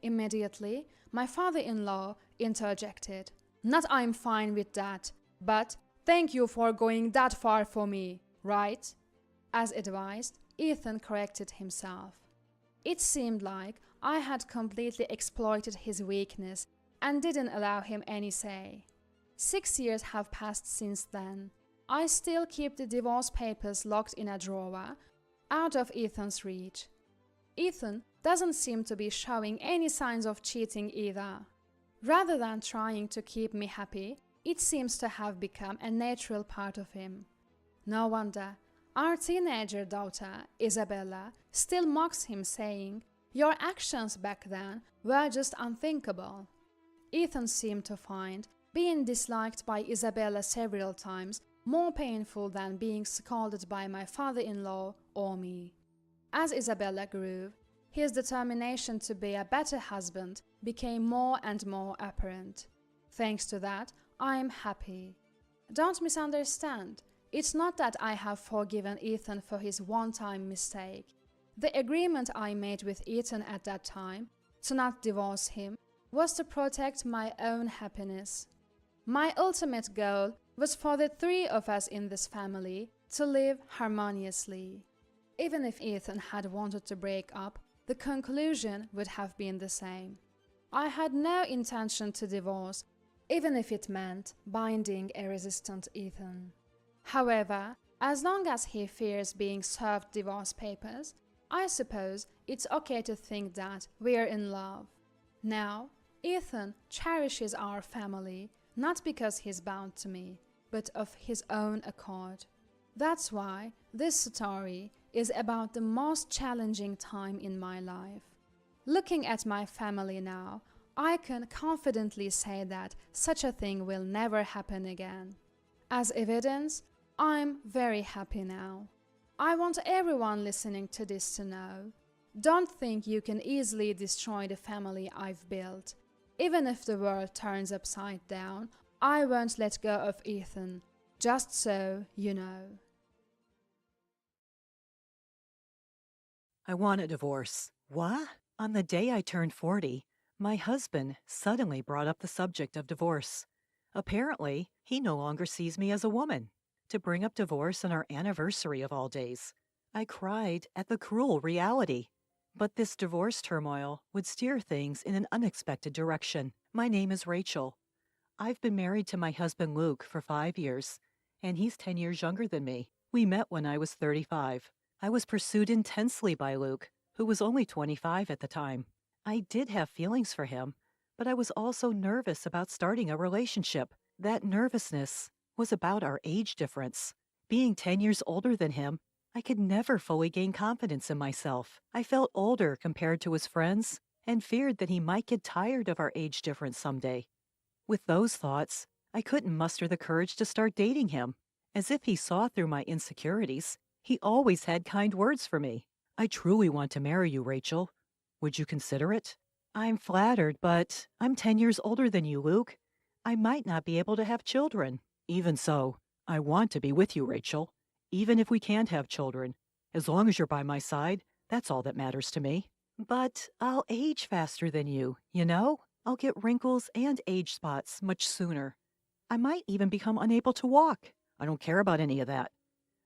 Immediately, my father-in-law interjected, "Not I'm fine with that, but thank you for going that far for me, right?" As advised, Ethan corrected himself. It seemed like I had completely exploited his weakness and didn't allow him any say. 6 years have passed since then. I still keep the divorce papers locked in a drawer, out of Ethan's reach. Ethan doesn't seem to be showing any signs of cheating either. Rather than trying to keep me happy, it seems to have become a natural part of him. No wonder our teenager daughter, Isabella, still mocks him, saying, "Your actions back then were just unthinkable." Ethan seemed to find being disliked by Isabella several times more painful than being scolded by my father-in-law or me. As Isabella grew, his determination to be a better husband became more and more apparent. Thanks to that, I'm happy. Don't misunderstand. It's not that I have forgiven Ethan for his one-time mistake. The agreement I made with Ethan at that time, to not divorce him, was to protect my own happiness. My ultimate goal was for the three of us in this family to live harmoniously. Even if Ethan had wanted to break up, the conclusion would have been the same. I had no intention to divorce, even if it meant binding a resistant Ethan. However, as long as he fears being served divorce papers, I suppose it's okay to think that we're in love. Now, Ethan cherishes our family, not because he's bound to me, but of his own accord. That's why this story is about the most challenging time in my life. Looking at my family now, I can confidently say that such a thing will never happen again. As evidence, I'm very happy now. I want everyone listening to this to know. Don't think you can easily destroy the family I've built. Even if the world turns upside down, I won't let go of Ethan, just so you know. I want a divorce. What? On the day I turned 40, my husband suddenly brought up the subject of divorce. Apparently, he no longer sees me as a woman. To bring up divorce on our anniversary of all days. I cried at the cruel reality. But this divorce turmoil would steer things in an unexpected direction. My name is Rachel. I've been married to my husband Luke for 5 years, and he's 10 years younger than me. We met when I was 35. I was pursued intensely by Luke, who was only 25 at the time. I did have feelings for him, but I was also nervous about starting a relationship. That nervousness was about our age difference. Being 10 years older than him, I could never fully gain confidence in myself. I felt older compared to his friends and feared that he might get tired of our age difference someday. With those thoughts, I couldn't muster the courage to start dating him. As if he saw through my insecurities, he always had kind words for me. "I truly want to marry you, Rachel. Would you consider it?" "I'm flattered, but I'm 10 years older than you, Luke. I might not be able to have children." "Even so, I want to be with you, Rachel. Even if we can't have children. As long as you're by my side, that's all that matters to me." "But I'll age faster than you, you know? I'll get wrinkles and age spots much sooner. I might even become unable to walk." "I don't care about any of that.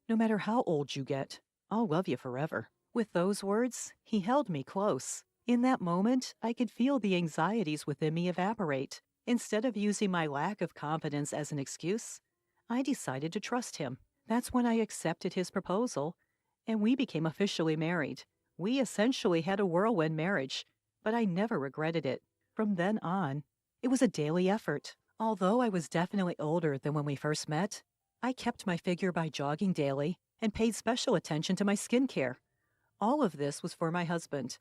No matter how old you get, I'll love you forever." With those words, he held me close. In that moment, I could feel the anxieties within me evaporate. Instead of using my lack of confidence as an excuse, I decided to trust him. That's when I accepted his proposal, and we became officially married. We essentially had a whirlwind marriage, but I never regretted it. From then on, it was a daily effort. Although I was definitely older than when we first met, I kept my figure by jogging daily and paid special attention to my skincare. All of this was for my husband.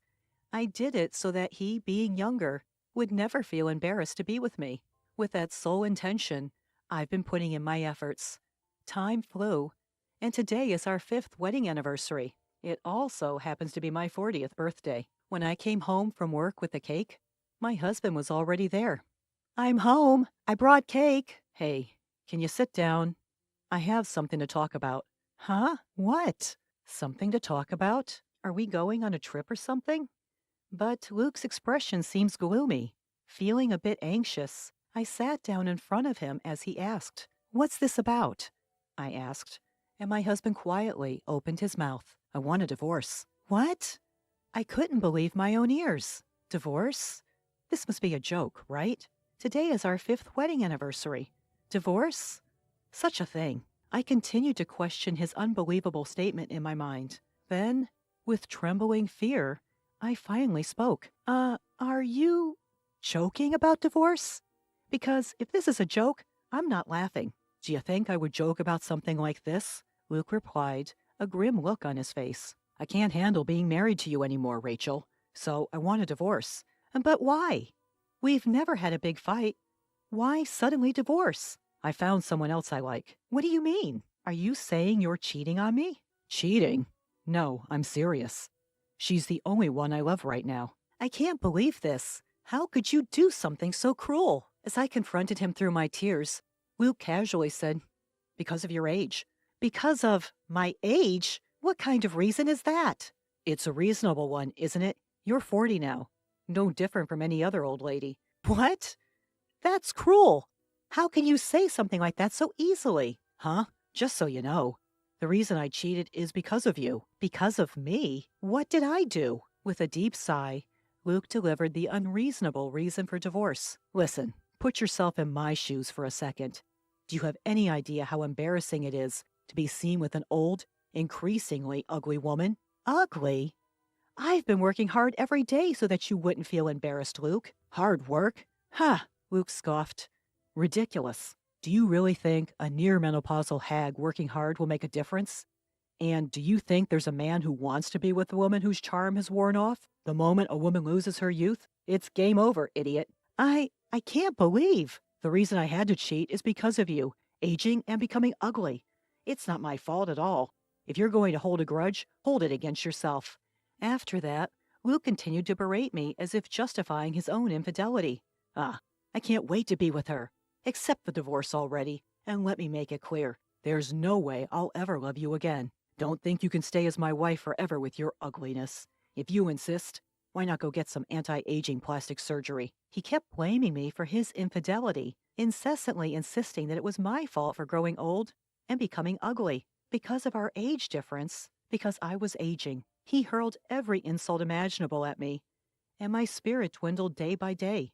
I did it so that he, being younger, would never feel embarrassed to be with me. With that sole intention, I've been putting in my efforts. Time flew, and today is our 5th wedding anniversary. It also happens to be my 40th birthday. When I came home from work with the cake, my husband was already there. I'm home. I brought cake. Hey, can you sit down? I have something to talk about. Huh? What? Something to talk about? Are we going on a trip or something? But Luke's expression seems gloomy. Feeling a bit anxious, I sat down in front of him as he asked, "What's this about?" I asked, and my husband quietly opened his mouth. "I want a divorce." What? I couldn't believe my own ears. Divorce? This must be a joke, right? Today is our 5th wedding anniversary. Divorce? Such a thing. I continued to question his unbelievable statement in my mind. Then, with trembling fear, I finally spoke. Are you joking about divorce? Because if this is a joke, I'm not laughing. Do you think I would joke about something like this? Luke replied, a grim look on his face. I can't handle being married to you anymore, Rachel. So I want a divorce. But why? We've never had a big fight. Why suddenly divorce? I found someone else I like. What do you mean? Are you saying you're cheating on me? Cheating? No, I'm serious. She's the only one I love right now. I can't believe this. How could you do something so cruel? As I confronted him through my tears, Luke casually said, "Because of your age." Because of my age? What kind of reason is that? It's a reasonable one, isn't it? You're 40 now. No different from any other old lady. What? That's cruel. How can you say something like that so easily? Huh? Just so you know, the reason I cheated is because of you. Because of me? What did I do? With a deep sigh, Luke delivered the unreasonable reason for divorce. Listen, put yourself in my shoes for a second. Do you have any idea how embarrassing it is to be seen with an old, increasingly ugly woman? Ugly? I've been working hard every day so that you wouldn't feel embarrassed, Luke. Hard work? Ha! Luke scoffed. Ridiculous. Do you really think a near-menopausal hag working hard will make a difference? And do you think there's a man who wants to be with a woman whose charm has worn off? The moment a woman loses her youth, it's game over, idiot. I can't believe. The reason I had to cheat is because of you, aging and becoming ugly. It's not my fault at all. If you're going to hold a grudge, hold it against yourself. After that, Luke continued to berate me as if justifying his own infidelity. I can't wait to be with her. Accept the divorce already, and let me make it clear. There's no way I'll ever love you again. Don't think you can stay as my wife forever with your ugliness. If you insist, why not go get some anti-aging plastic surgery? He kept blaming me for his infidelity, incessantly insisting that it was my fault for growing old and becoming ugly. Because of our age difference, because I was aging, he hurled every insult imaginable at me, and my spirit dwindled day by day.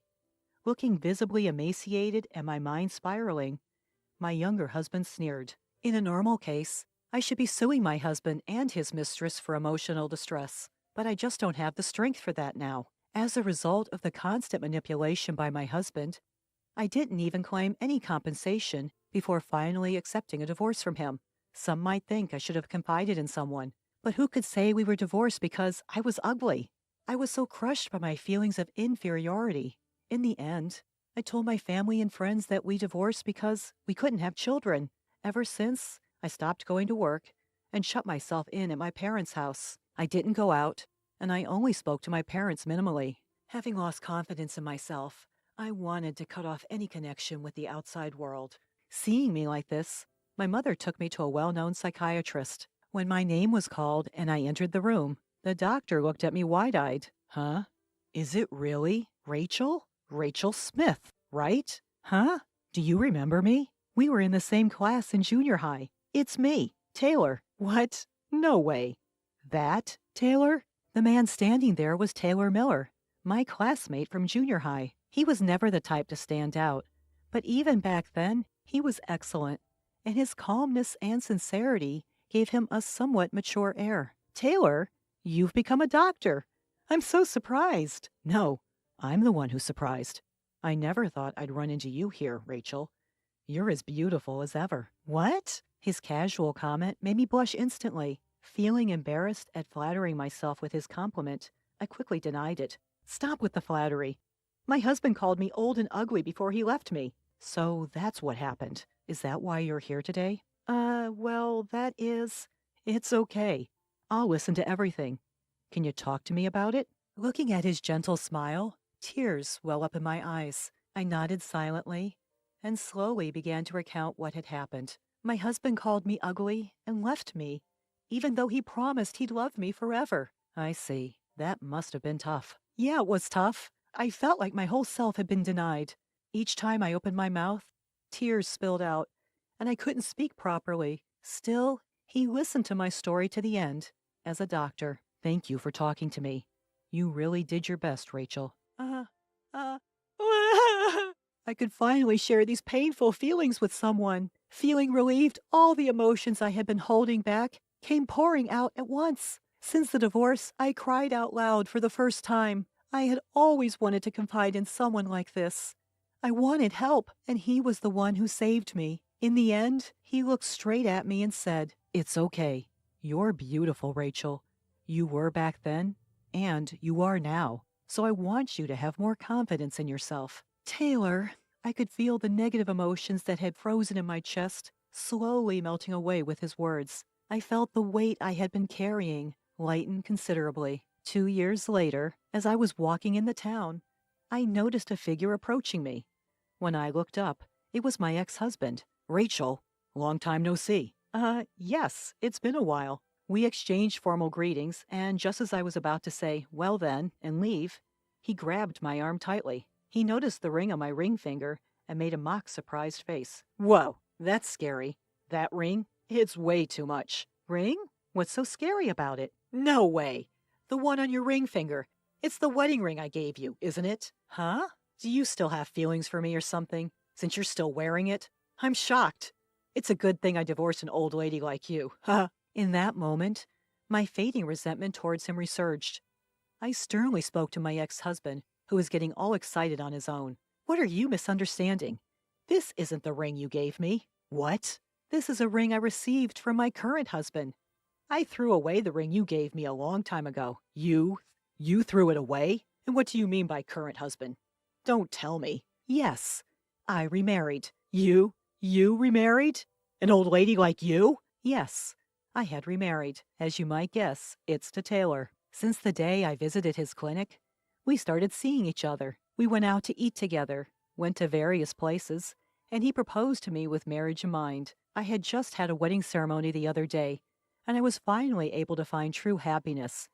Looking visibly emaciated and my mind spiraling, my younger husband sneered. In a normal case, I should be suing my husband and his mistress for emotional distress, but I just don't have the strength for that now. As a result of the constant manipulation by my husband, I didn't even claim any compensation before finally accepting a divorce from him. Some might think I should have confided in someone, but who could say we were divorced because I was ugly? I was so crushed by my feelings of inferiority. In the end, I told my family and friends that we divorced because we couldn't have children. Ever since, I stopped going to work and shut myself in at my parents' house. I didn't go out, and I only spoke to my parents minimally. Having lost confidence in myself, I wanted to cut off any connection with the outside world. Seeing me like this, my mother took me to a well-known psychiatrist. When my name was called and I entered the room, the doctor looked at me wide-eyed. Huh? Is it really Rachel? Rachel Smith, right? Huh? Do you remember me? We were in the same class in junior high. It's me, Taylor. What? No way. That, Taylor? The man standing there was Taylor Miller, my classmate from junior high. He was never the type to stand out, but even back then, he was excellent, and his calmness and sincerity gave him a somewhat mature air. Taylor, you've become a doctor. I'm so surprised. No, I'm the one who's surprised. I never thought I'd run into you here, Rachel. You're as beautiful as ever. What? His casual comment made me blush instantly. Feeling embarrassed at flattering myself with his compliment, I quickly denied it. Stop with the flattery. My husband called me old and ugly before he left me. So that's what happened. Is that why you're here today? Well, it's okay. I'll listen to everything. Can you talk to me about it? Looking at his gentle smile, tears well up in my eyes. I nodded silently and slowly began to recount what had happened. My husband called me ugly and left me, even though he promised he'd love me forever. I see. That must have been tough. Yeah, it was tough. I felt like my whole self had been denied. Each time I opened my mouth, tears spilled out, and I couldn't speak properly. Still, he listened to my story to the end. As a doctor, thank you for talking to me. You really did your best, Rachel. I could finally share these painful feelings with someone. Feeling relieved, all the emotions I had been holding back came pouring out at once. Since the divorce, I cried out loud for the first time. I had always wanted to confide in someone like this. I wanted help, and he was the one who saved me. In the end, he looked straight at me and said, "It's okay. You're beautiful, Rachel. You were back then, and you are now. So I want you to have more confidence in yourself." Taylor, I could feel the negative emotions that had frozen in my chest slowly melting away with his words. I felt the weight I had been carrying lighten considerably. 2 years later, as I was walking in the town, I noticed a figure approaching me. When I looked up, it was my ex-husband. "Rachel, long time no see." Yes, it's been a while." We exchanged formal greetings, and just as I was about to say, "Well then," and leave, he grabbed my arm tightly. He noticed the ring on my ring finger and made a mock surprised face. "Whoa, that's scary. That ring? It's way too much." "Ring? What's so scary about it?" "No way. The one on your ring finger. It's the wedding ring I gave you, isn't it?" "Huh? Do you still have feelings for me or something, since you're still wearing it? I'm shocked. It's a good thing I divorced an old lady like you." Huh? In that moment, my fading resentment towards him resurged. I sternly spoke to my ex-husband, who was getting all excited on his own. "What are you misunderstanding? This isn't the ring you gave me." "What?" "This is a ring I received from my current husband. I threw away the ring you gave me a long time ago." You threw it away? And what do you mean by current husband? Don't tell me." "Yes, I remarried." You remarried? An old lady like you?" "Yes, I had remarried. As you might guess, it's to Taylor. Since the day I visited his clinic, we started seeing each other. We went out to eat together, went to various places, and he proposed to me with marriage in mind. I had just had a wedding ceremony the other day, and I was finally able to find true happiness.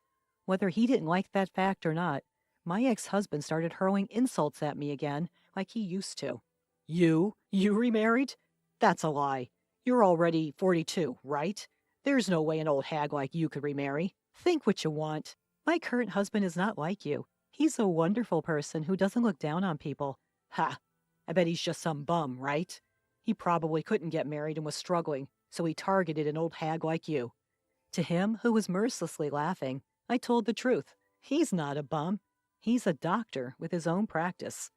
Whether he didn't like that fact or not, my ex-husband started hurling insults at me again like he used to. You remarried? That's a lie. You're already 42, right? There's no way an old hag like you could remarry. Think what you want. My current husband is not like you. He's a wonderful person who doesn't look down on people." "Ha! I bet he's just some bum, right? He probably couldn't get married and was struggling, so he targeted an old hag like you." To him, who was mercilessly laughing, I told the truth. He's not a bum. He's a doctor with his own practice.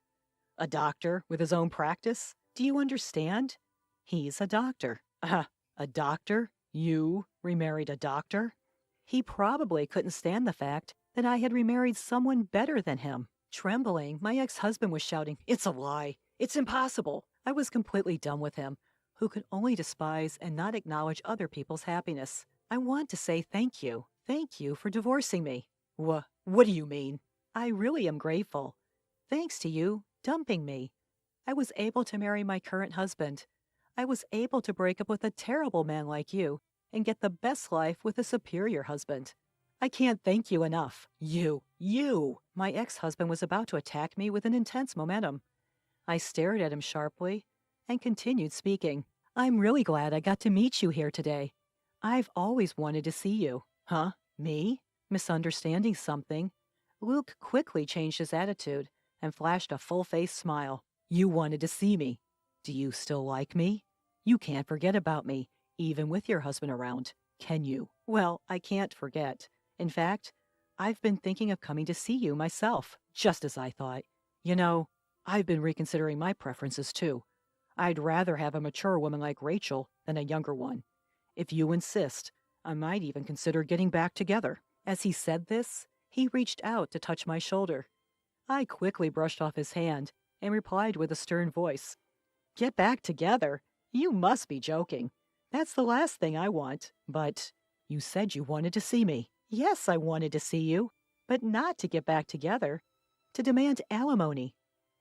A doctor with his own practice? Do you understand? He's a doctor. A doctor? You remarried a doctor? He probably couldn't stand the fact that I had remarried someone better than him. Trembling, my ex-husband was shouting, "It's a lie. It's impossible." I was completely done with him, who could only despise and not acknowledge other people's happiness. I want to say thank you. Thank you for divorcing me. What do you mean? I really am grateful. Thanks to you dumping me, I was able to marry my current husband. I was able to break up with a terrible man like you and get the best life with a superior husband. I can't thank you enough. You. My ex-husband was about to attack me with an intense momentum. I stared at him sharply and continued speaking. "I'm really glad I got to meet you here today. I've always wanted to see you." "Huh? Me?" Misunderstanding something, Luke quickly changed his attitude and flashed a full-faced smile. "You wanted to see me. Do you still like me? You can't forget about me, even with your husband around, can you?" "Well, I can't forget. In fact, I've been thinking of coming to see you myself." "Just as I thought. You know, I've been reconsidering my preferences too. I'd rather have a mature woman like Rachel than a younger one. If you insist, I might even consider getting back together." As he said this, he reached out to touch my shoulder. I quickly brushed off his hand and replied with a stern voice, "Get back together? You must be joking. That's the last thing I want. But you said you wanted to see me. Yes, I wanted to see you, but not to get back together. To demand alimony.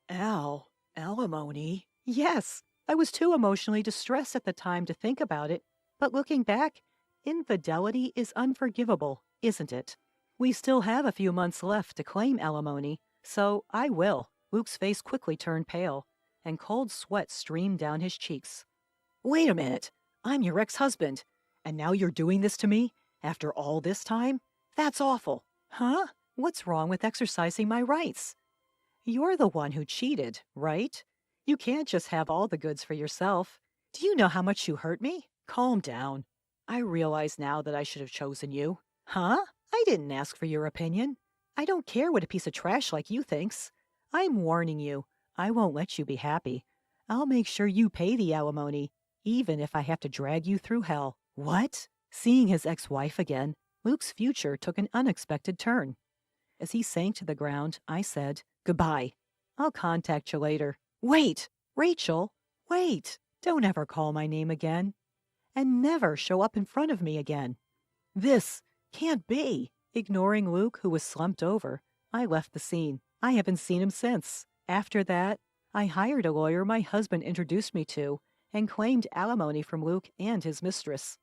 Alimony? Yes, I was too emotionally distressed at the time to think about it, but looking back, infidelity is unforgivable, isn't it? We still have a few months left to claim alimony, so I will. Luke's face quickly turned pale, and cold sweat streamed down his cheeks. Wait a minute. I'm your ex-husband, and now you're doing this to me? After all this time? That's awful. Huh? What's wrong with exercising my rights? You're the one who cheated, right? You can't just have all the goods for yourself. Do you know how much you hurt me? Calm down. I realize now that I should have chosen you. Huh? I didn't ask for your opinion. I don't care what a piece of trash like you thinks. I'm warning you. I won't let you be happy. I'll make sure you pay the alimony, even if I have to drag you through hell. What? Seeing his ex-wife again, Luke's future took an unexpected turn. As he sank to the ground, I said, Goodbye. I'll contact you later. Wait! Rachel! Wait! Don't ever call my name again. And never show up in front of me again. This can't be. Ignoring Luke, who was slumped over, I left the scene. I haven't seen him since. After that, I hired a lawyer my husband introduced me to and claimed alimony from Luke and his mistress.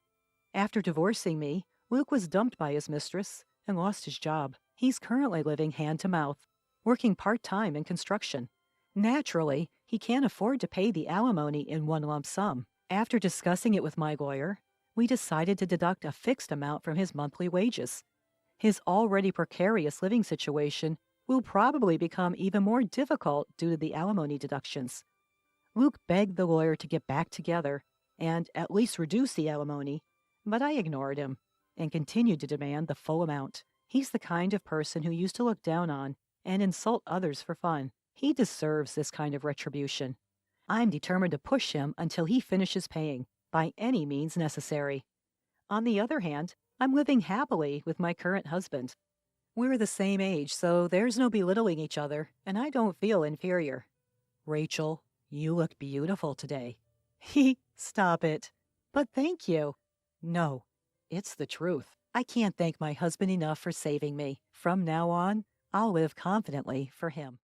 After divorcing me, Luke was dumped by his mistress and lost his job. He's currently living hand to mouth, working part-time in construction. Naturally, he can't afford to pay the alimony in one lump sum. After discussing it with my lawyer, we decided to deduct a fixed amount from his monthly wages. His already precarious living situation will probably become even more difficult due to the alimony deductions. Luke begged the lawyer to get back together and at least reduce the alimony, but I ignored him and continued to demand the full amount. He's the kind of person who used to look down on and insult others for fun. He deserves this kind of retribution. I'm determined to push him until he finishes paying, by any means necessary. On the other hand, I'm living happily with my current husband. We're the same age, so there's no belittling each other, and I don't feel inferior. Rachel, you look beautiful today. Stop it. But thank you. No, it's the truth. I can't thank my husband enough for saving me. From now on, I'll live confidently for him.